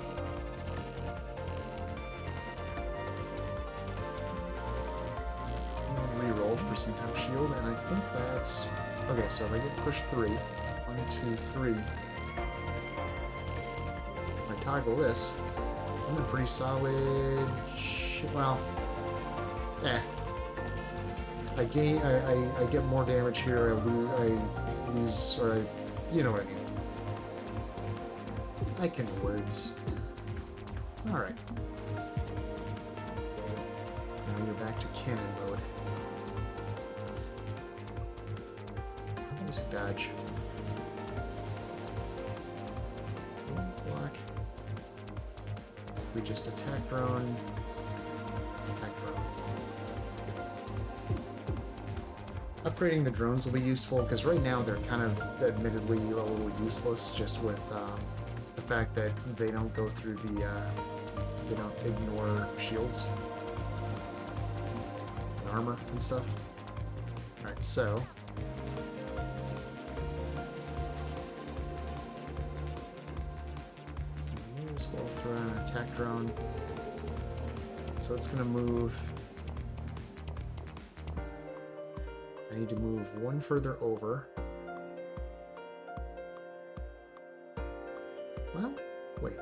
And reroll for some temp shield, and I think that's... Okay, so if I get pushed 3, 1, 2, 3, if I toggle this, I'm a pretty solid... Well, I gain, I get more damage here. I lose, or you know what I mean. I can words. All right. Now you're back to cannon mode. Basic dodge. Block. We just attack drone. Upgrading the drones will be useful, because right now they're kind of admittedly a little useless, just with the fact that they don't go through the, they don't ignore shields and armor and stuff. Alright, so... may as well throw in an attack drone. So it's going to move... I need to move one further over. Well, wait.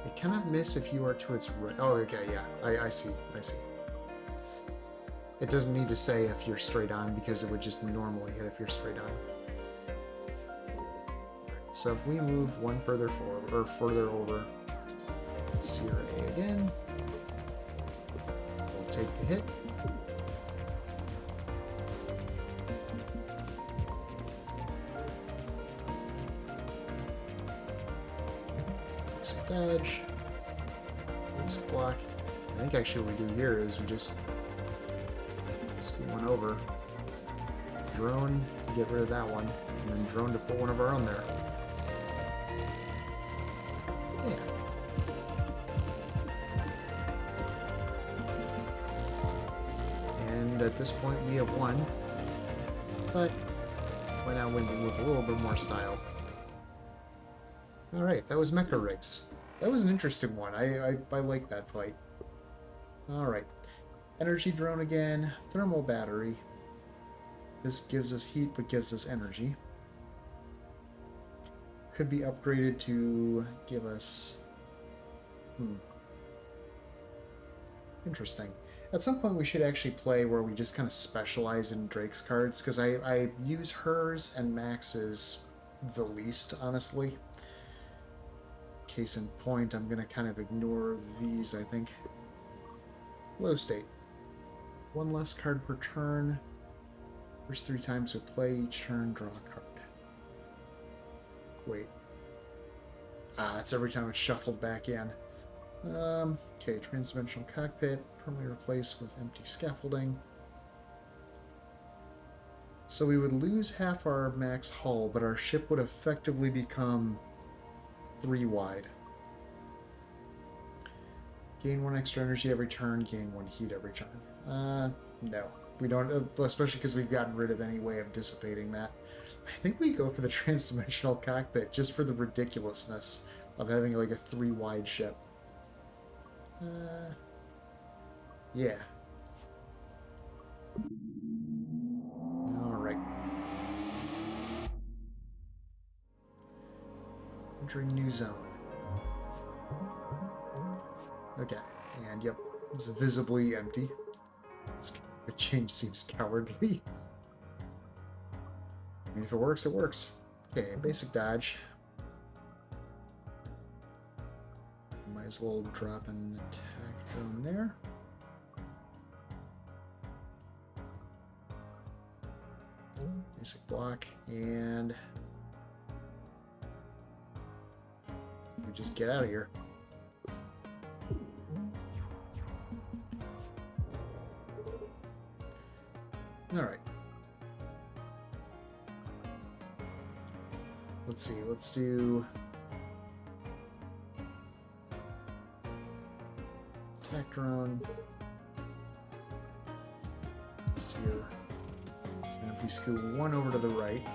It cannot miss if you are to its right. Oh, okay, yeah. I see. I see. It doesn't need to say if you're straight on, because it would just normally hit if you're straight on. So if we move one further forward, or further over, Sear A again, we'll take the hit. Dodge, basic block. I think actually what we do here is we just scoot one over, drone to get rid of that one, and then drone to put one of our own there. Yeah. And at this point we have won, but why not win with a little bit more style? Alright, that was Mecha Race. That was an interesting one. I like that fight. Alright. Energy drone again. Thermal battery. This gives us heat but gives us energy. Could be upgraded to give us... Interesting. At some point we should actually play where we just kind of specialize in Drake's cards, because I use hers and Max's the least, honestly. Case in point, I'm going to kind of ignore these, I think. Low state. One less card per turn. First 3 times we play each turn, draw a card. Wait. It's every time it's shuffled back in. Okay, transdimensional cockpit. Permanently replaced with empty scaffolding. So we would lose half our max hull, but our ship would effectively become 3 wide. Gain 1 extra energy every turn, gain 1 heat every turn. No. We don't, especially because we've gotten rid of any way of dissipating that. I think we go for the transdimensional cockpit just for the ridiculousness of having like a 3-wide ship. Yeah. Alright. Entering new zone. Okay, and yep, it's visibly empty. The change seems cowardly. I mean, if it works, it works. Okay, basic dodge. Might as well drop an attack drone there. Basic block, and we just get out of here. Alright. Let's see, let's do attack drone. Seer. And if we scoot 1 over to the right.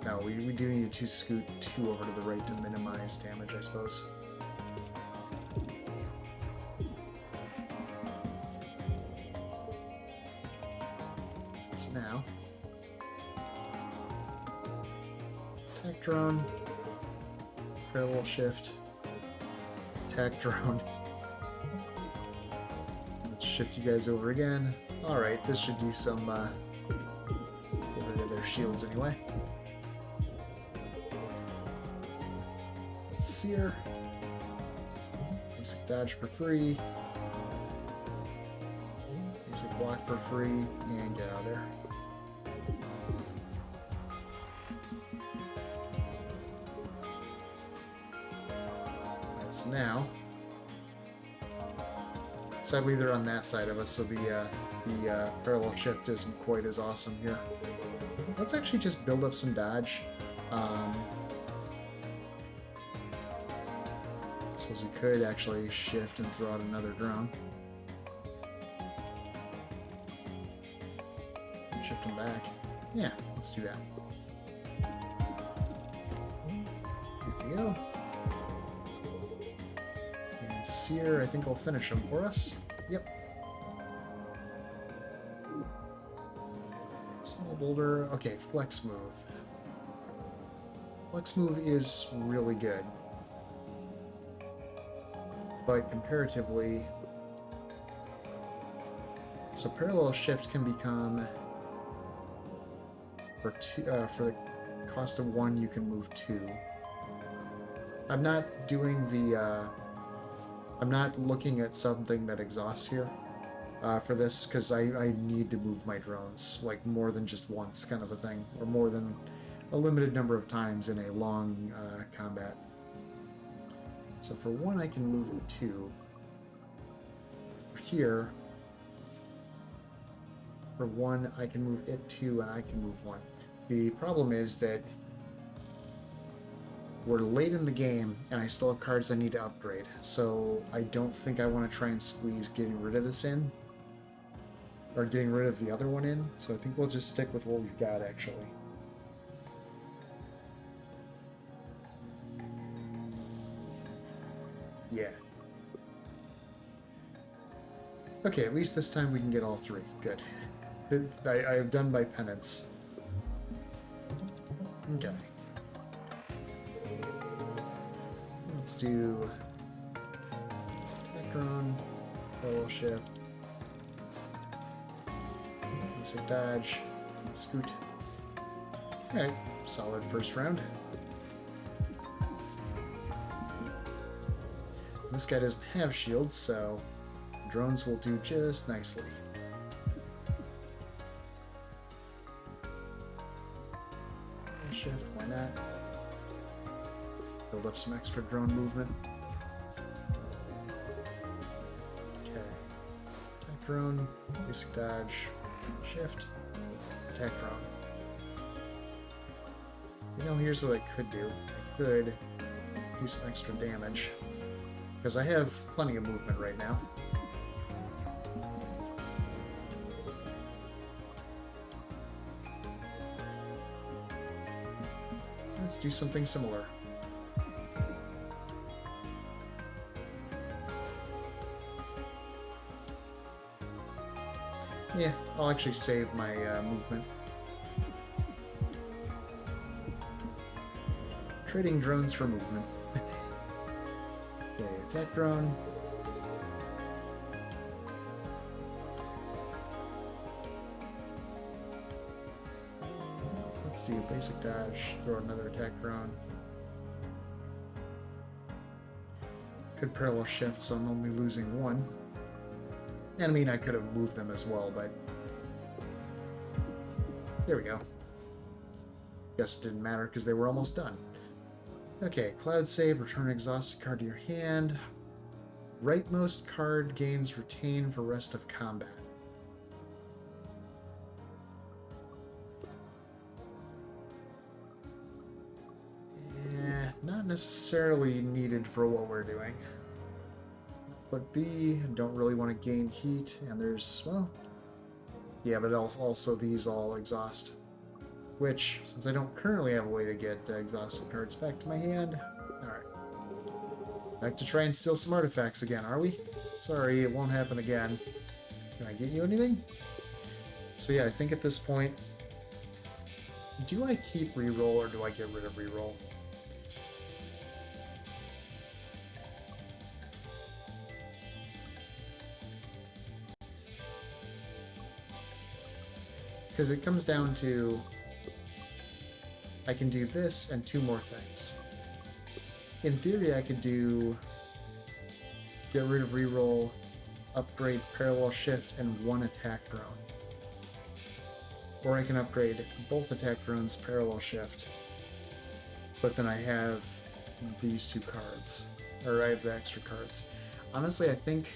No, we do need to scoot 2 over to the right to minimize damage, I suppose. So now attack drone, parallel shift, attack drone. Let's shift you guys over again. Alright, this should do some, get rid of their shields anyway. Let's seer. Basic dodge for free. Basic block for free, and get out of there. That's now. Sadly, they're on that side of us, so the parallel shift isn't quite as awesome here. Let's actually just build up some dodge. Suppose we could actually shift and throw out another drone. And shift them back. Yeah, let's do that. Here we go. And Seer, I think will finish them for us. Yep. Small boulder. Okay, flex move. Flex move is really good. But comparatively, so parallel shift can become for the cost of 1 you can move 2. I'm not doing the I'm not looking at something that exhausts here for this because I need to move my drones like more than just once kind of a thing, or more than a limited number of times in a long combat. So for 1, I can move 2. Here, for 1, I can move it 2, and I can move 1. The problem is that we're late in the game, and I still have cards I need to upgrade. So I don't think I want to try and squeeze getting rid of this in, or getting rid of the other one in. So I think we'll just stick with what we've got, actually. Yeah. Okay, at least this time we can get all 3. Good. I have done my penance. Okay. Let's do attack drone, parallel shift, basic dodge, scoot. Alright, solid first round. This guy doesn't have shields, so drones will do just nicely. Shift, why not? Build up some extra drone movement. Okay. Attack drone, basic dodge, shift, attack drone. You know, here's what I could do. I could do some extra damage, because I have plenty of movement right now. let's do something similar. Yeah, I'll actually save my movement. Trading drones for movement. Okay, attack drone. Let's do basic dodge, throw another attack drone. Could parallel shift, so I'm only losing one. And I mean, I could have moved them as well, but there we go. Guess it didn't matter because they were almost done. Okay, cloud save, return an exhausted card to your hand. Rightmost card gains retain for rest of combat. Not necessarily needed for what we're doing. But B, don't really want to gain heat, and there's, well, yeah, but also these all exhaust. Which, since I don't currently have a way to get exhausted cards back to my hand, alright. Back to try and steal some artifacts again, are we? Sorry, it won't happen again. Can I get you anything? So yeah, I think at this point, do I keep reroll or do I get rid of reroll? Because it comes down to, I can do this and two more things. In theory, I could do get rid of reroll, upgrade parallel shift, and one attack drone. Or I can upgrade both attack drones, parallel shift, but then I have these two cards, or I have the extra cards. Honestly, I think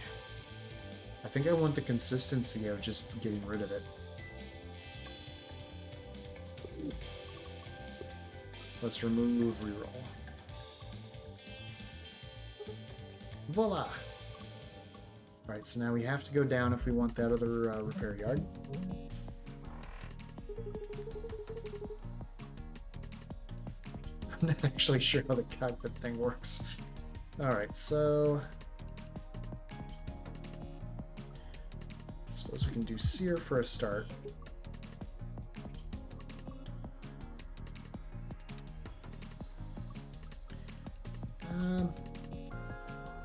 I want the consistency of just getting rid of it. Let's remove reroll. Voila! Alright, so now we have to go down if we want that other repair yard. I'm not actually sure how the cockpit thing works. Alright, so I suppose we can do Sear for a start.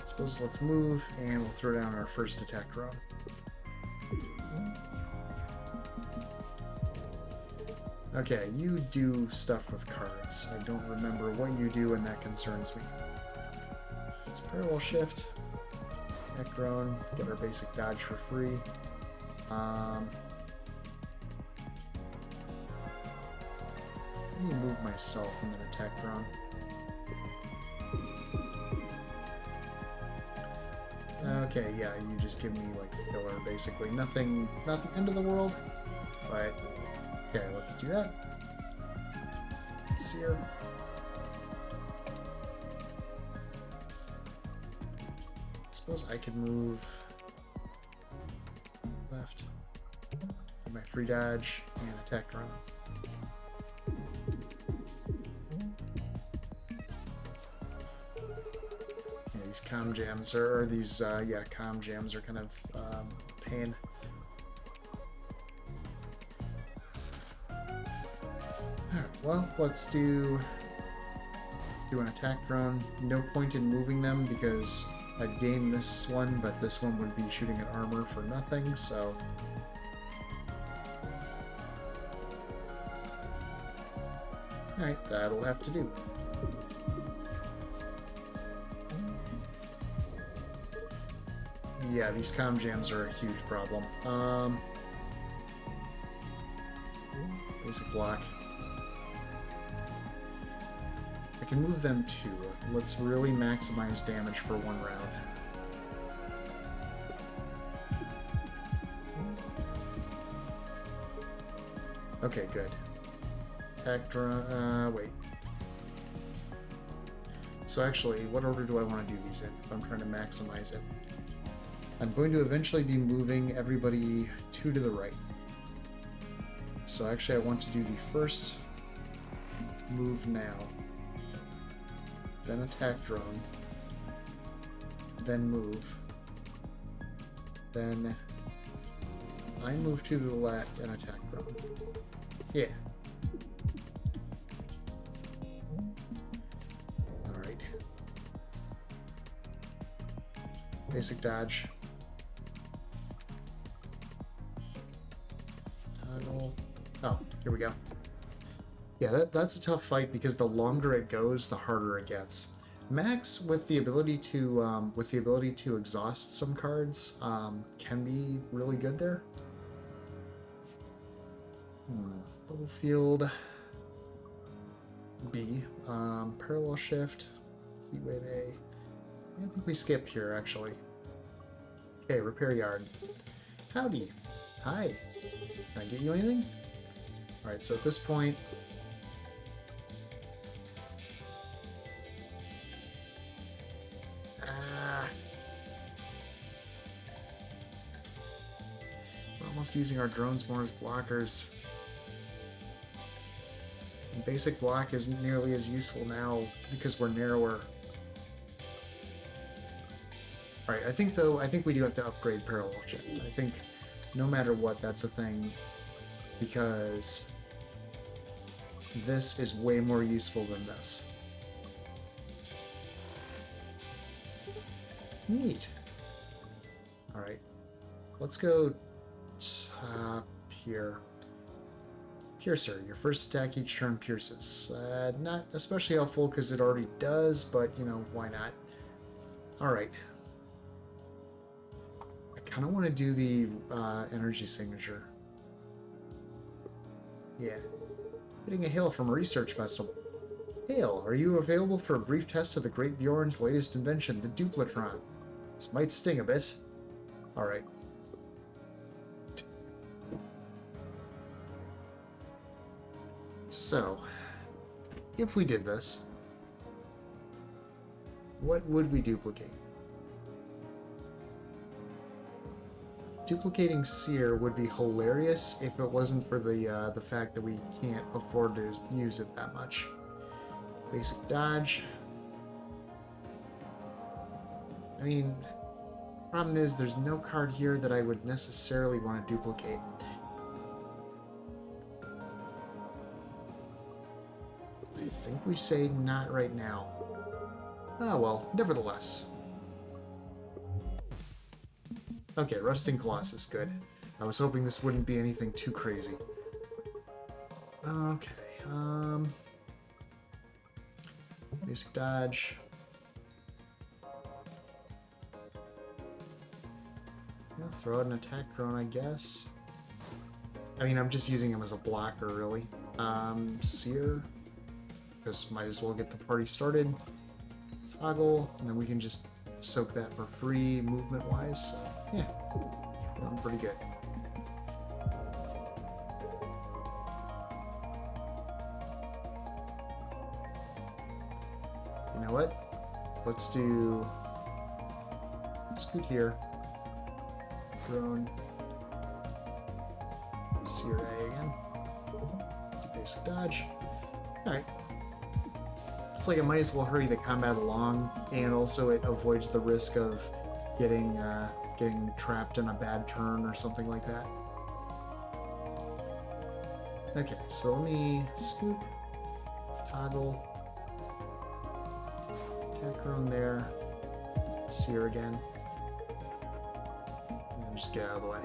Suppose let's move and we'll throw down our first attack drone. Okay, you do stuff with cards. I don't remember what you do, and that concerns me. Let's parallel shift. Attack drone. Get our basic dodge for free. Let me move myself and then attack drone. Okay, yeah, you just give me like filler, basically. Nothing, not the end of the world, but okay, let's do that. Sear. Suppose I could move left. Get my free dodge and attack drone. Yeah, these comm jams are, or these yeah, comm jams are kind of pain. Well, let's do an attack drone. No point in moving them because I'd gain this one, but this one would be shooting at armor for nothing, so... Alright, that'll have to do. Yeah, these comm jams are a huge problem. Basic block. I can move them too. Let's really maximize damage for one round. Okay, good. Attack drone, wait. So actually, what order do I want to do these in if I'm trying to maximize it? I'm going to eventually be moving everybody 2 to the right. So actually I want to do the first move now. Then attack drone. Then move. Then I move to the left and attack drone. Yeah. Alright. Basic dodge. Toggle. Oh, here we go. Yeah, that's a tough fight because the longer it goes, the harder it gets. Max with the ability to exhaust some cards can be really good there. Bubble field. B. Parallel shift. Heatwave A. I think we skip here actually. Okay, repair yard. Howdy. Hi. Can I get you anything? Alright, so at this point, we're almost using our drones more as blockers. And basic block isn't nearly as useful now because we're narrower. Alright, I think we do have to upgrade parallel shift. I think no matter what, that's a thing, because this is way more useful than this. Neat. Alright. Let's go top here. Piercer. Your first attack each turn pierces. Not especially helpful because it already does, but, you know, why not? Alright. I kind of want to do the energy signature. Yeah. Getting a hail from a research vessel. Hail, are you available for a brief test of the Great Bjorn's latest invention, the Duplatron? This might sting a bit. Alright. So, if we did this, what would we duplicate? Duplicating Seer would be hilarious if it wasn't for the fact that we can't afford to use it that much. Basic dodge. I mean, problem is there's no card here that I would necessarily want to duplicate. I think we say not right now. Ah well, nevertheless. Okay, Rusting Colossus, good. I was hoping this wouldn't be anything too crazy. Okay, basic dodge. Yeah, throw out an attack drone, I guess. I mean, I'm just using him as a blocker, really. Seer, because might as well get the party started. Toggle, and then we can just soak that for free movement-wise. So, yeah, feeling pretty good. You know what? Let's do scoot here. Drone. Seer A again. Do basic dodge. Alright. It's like it might as well hurry the combat along, and also it avoids the risk of getting trapped in a bad turn or something like that. Okay, so let me scoot, toggle, attack drone there, Seer again, and just get out of the way.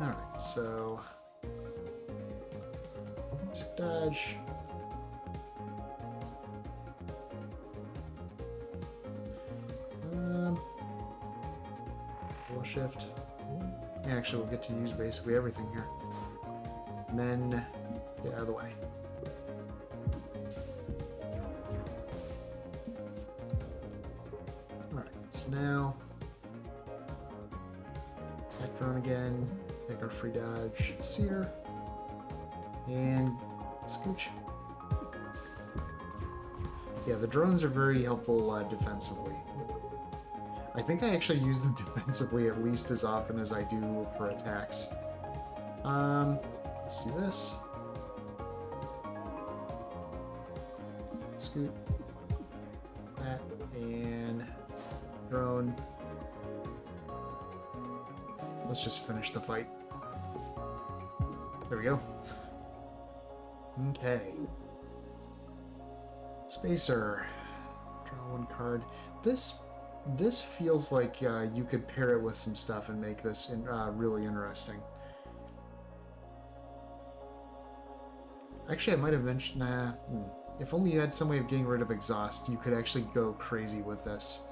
Alright, so basic dodge. Shift. Actually, we'll get to use basically everything here. And then get out of the way. Alright, so now attack drone again, take our free dodge, Seer, and scooch. Yeah, the drones are very helpful defensively. I think I actually use them defensively at least as often as I do for attacks. Let's do this. Scoot. That, and drone. Let's just finish the fight. There we go. Okay. Spacer. Draw one card. This feels like you could pair it with some stuff and make this really interesting. Actually, I might have mentioned... If only you had some way of getting rid of exhaust, you could actually go crazy with this.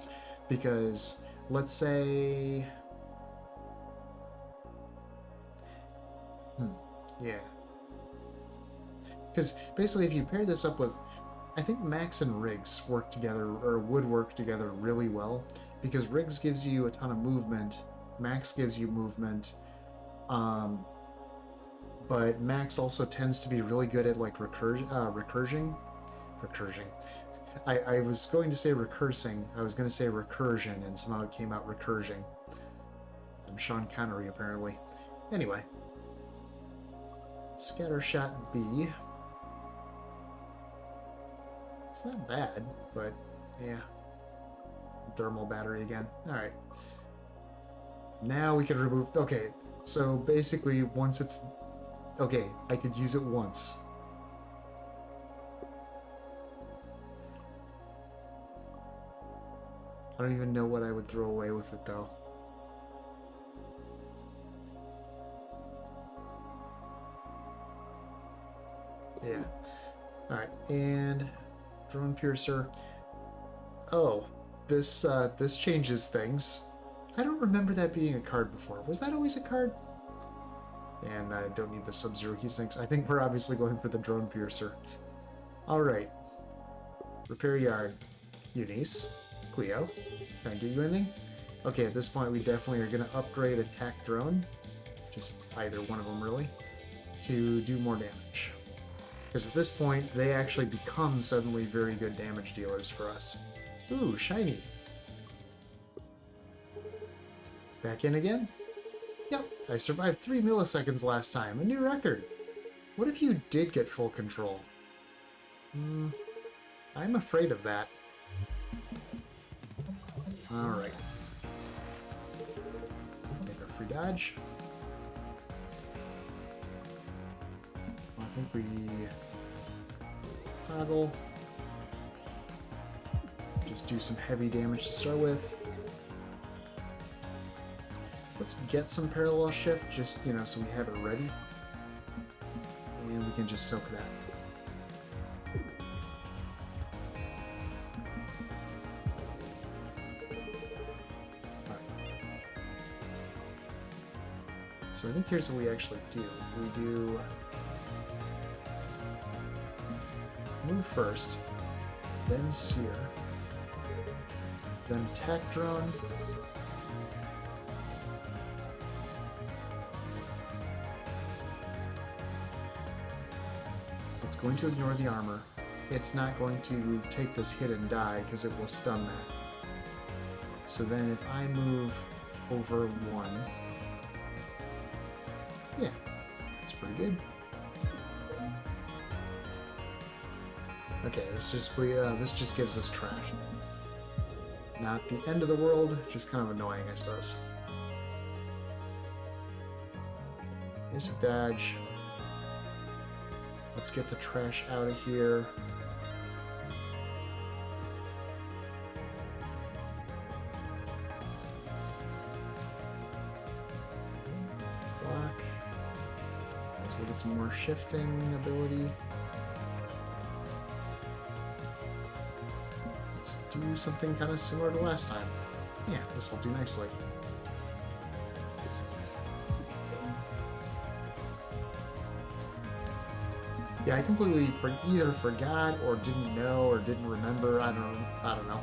Because, let's say... Yeah. Because basically if you pair this up with... I think Max and Riggs work together, or would work together really well. Because Riggs gives you a ton of movement, Max gives you movement, but Max also tends to be really good at like recursion. I was going to say recursing. I was going to say recursion, and somehow it came out recursion. I'm Sean Connery, apparently. Anyway. Scattershot B. It's not bad, but yeah. Thermal battery again. Alright. Now we can remove... Okay, so basically once it's... Okay, I could use it once. I don't even know what I would throw away with it, though. Yeah. Alright, and... Drone Piercer. Oh, this changes things. I don't remember that being a card before. Was that always a card? And I don't need the Sub-Zero Heatsinks. I think we're obviously going for the Drone Piercer. Alright. Repair Yard. Eunice. Cleo. Can I get you anything? Okay, at this point we definitely are going to upgrade Attack Drone. Just either one of them, really. To do more damage. Because at this point, they actually become suddenly very good damage dealers for us. Ooh, shiny. Back in again? Yep, I survived 3 milliseconds last time. A new record. What if you did get full control? I'm afraid of that. Alright. Take our free dodge. I think we toggle. Just do some heavy damage to start with. Let's get some parallel shift, just, you know, so we have it ready. And we can just soak that. Alright. So I think here's what we actually do. We do move first, then Sear, then Attack Drone, it's going to ignore the armor. It's not going to take this hit and die because it will stun that. So then if I move over 1, yeah, that's pretty good. Okay, this just gives us trash. Not the end of the world, just kind of annoying, I suppose. Basic dodge. Let's get the trash out of here. Block. Let's look at some more shifting ability. Do something kind of similar to last time. Yeah, this will do nicely. Yeah, I completely either forgot or didn't know or didn't remember. I don't know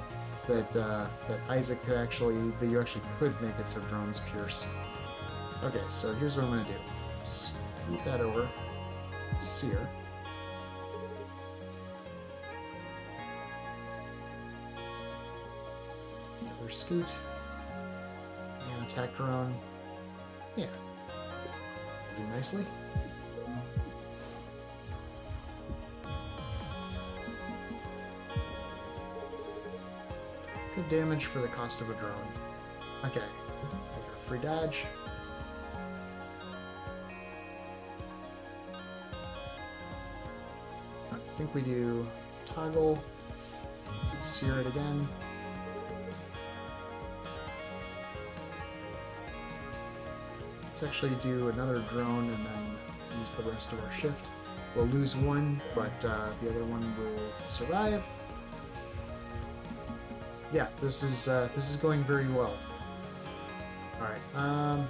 that Isaac could actually, that you actually could make it so drones pierce. Okay, so here's what I'm gonna do. Scoot that over. Sear. Scoot, attack drone. Yeah. Do nicely. Good damage for the cost of a drone. Okay. Take our free dodge. I think we do toggle. Sear it again. Let's actually do another drone and then use the rest of our shift. We'll lose one, but the other one will survive. Yeah, this is going very well. All right, I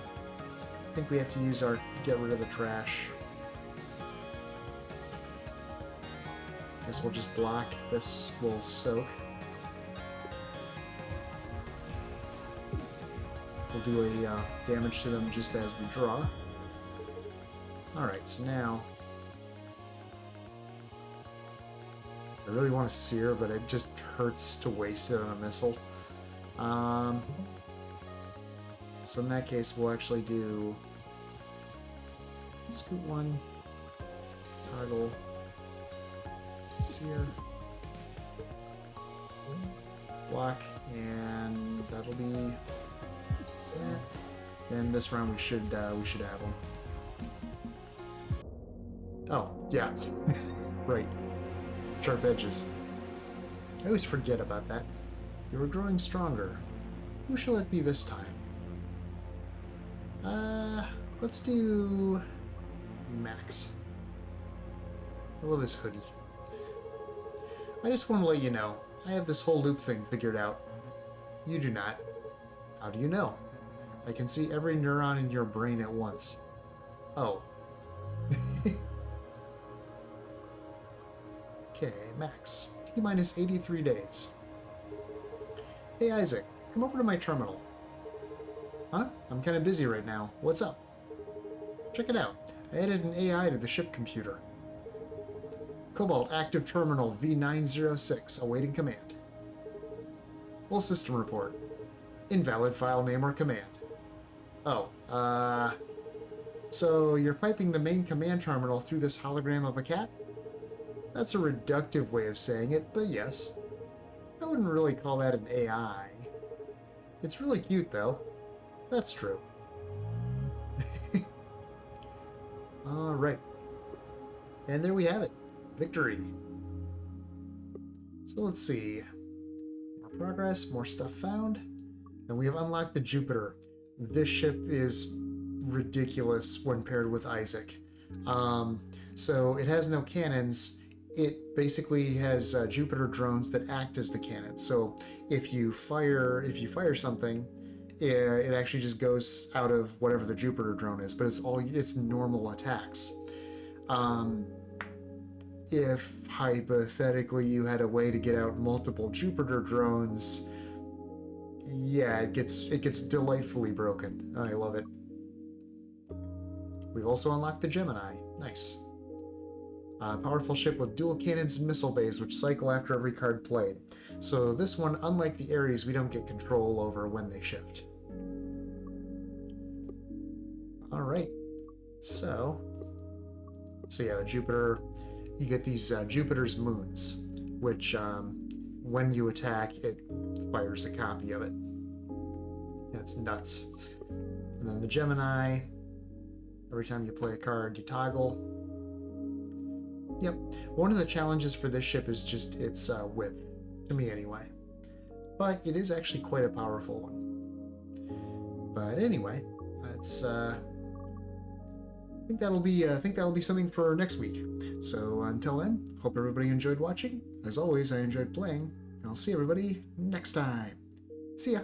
think we have to use our get rid of the trash. Guess we'll just block. This will soak. We'll do a damage to them just as we draw. Alright, so now... I really want to sear, but it just hurts to waste it on a missile. So in that case, we'll actually do... Scoot one. Toggle. Sear. Block, and that'll be... And this round we should have them. Oh, yeah. Right. Sharp edges. I always forget about that. You are growing stronger. Who shall it be this time? Let's do... Max. I love his hoodie. I just want to let you know, I have this whole loop thing figured out. You do not. How do you know? I can see every neuron in your brain at once. Oh. Okay, Max. T-minus 83 days. Hey, Isaac. Come over to my terminal. Huh? I'm kind of busy right now. What's up? Check it out. I added an AI to the ship computer. Cobalt active terminal V906 awaiting command. Full system report. Invalid file name or command. Oh, so you're piping the main command terminal through this hologram of a cat? That's a reductive way of saying it, but yes. I wouldn't really call that an AI. It's really cute, though. That's true. Alright. And there we have it. Victory. So let's see. More progress, more stuff found. And we have unlocked the Jupiter. This ship is ridiculous when paired with Isaac. So it has no cannons. It basically has Jupiter drones that act as the cannons. So if you fire something, it actually just goes out of whatever the Jupiter drone is. But it's normal attacks. If hypothetically you had a way to get out multiple Jupiter drones, yeah, it gets delightfully broken, and I love it. We've also unlocked the Gemini. Nice. Powerful ship with dual cannons and missile bays, which cycle after every card played. So this one, unlike the Ares, we don't get control over when they shift. Alright. So yeah, the Jupiter... You get these Jupiter's moons, which when you attack, it fires a copy of it. It's nuts. And then the Gemini, every time you play a card, you toggle. Yep. One of the challenges for this ship is just its width, to me anyway. But it is actually quite a powerful one. But anyway, that's... I think that'll be something for next week. So until then, hope everybody enjoyed watching. As always, I enjoyed playing, and I'll see everybody next time. See ya!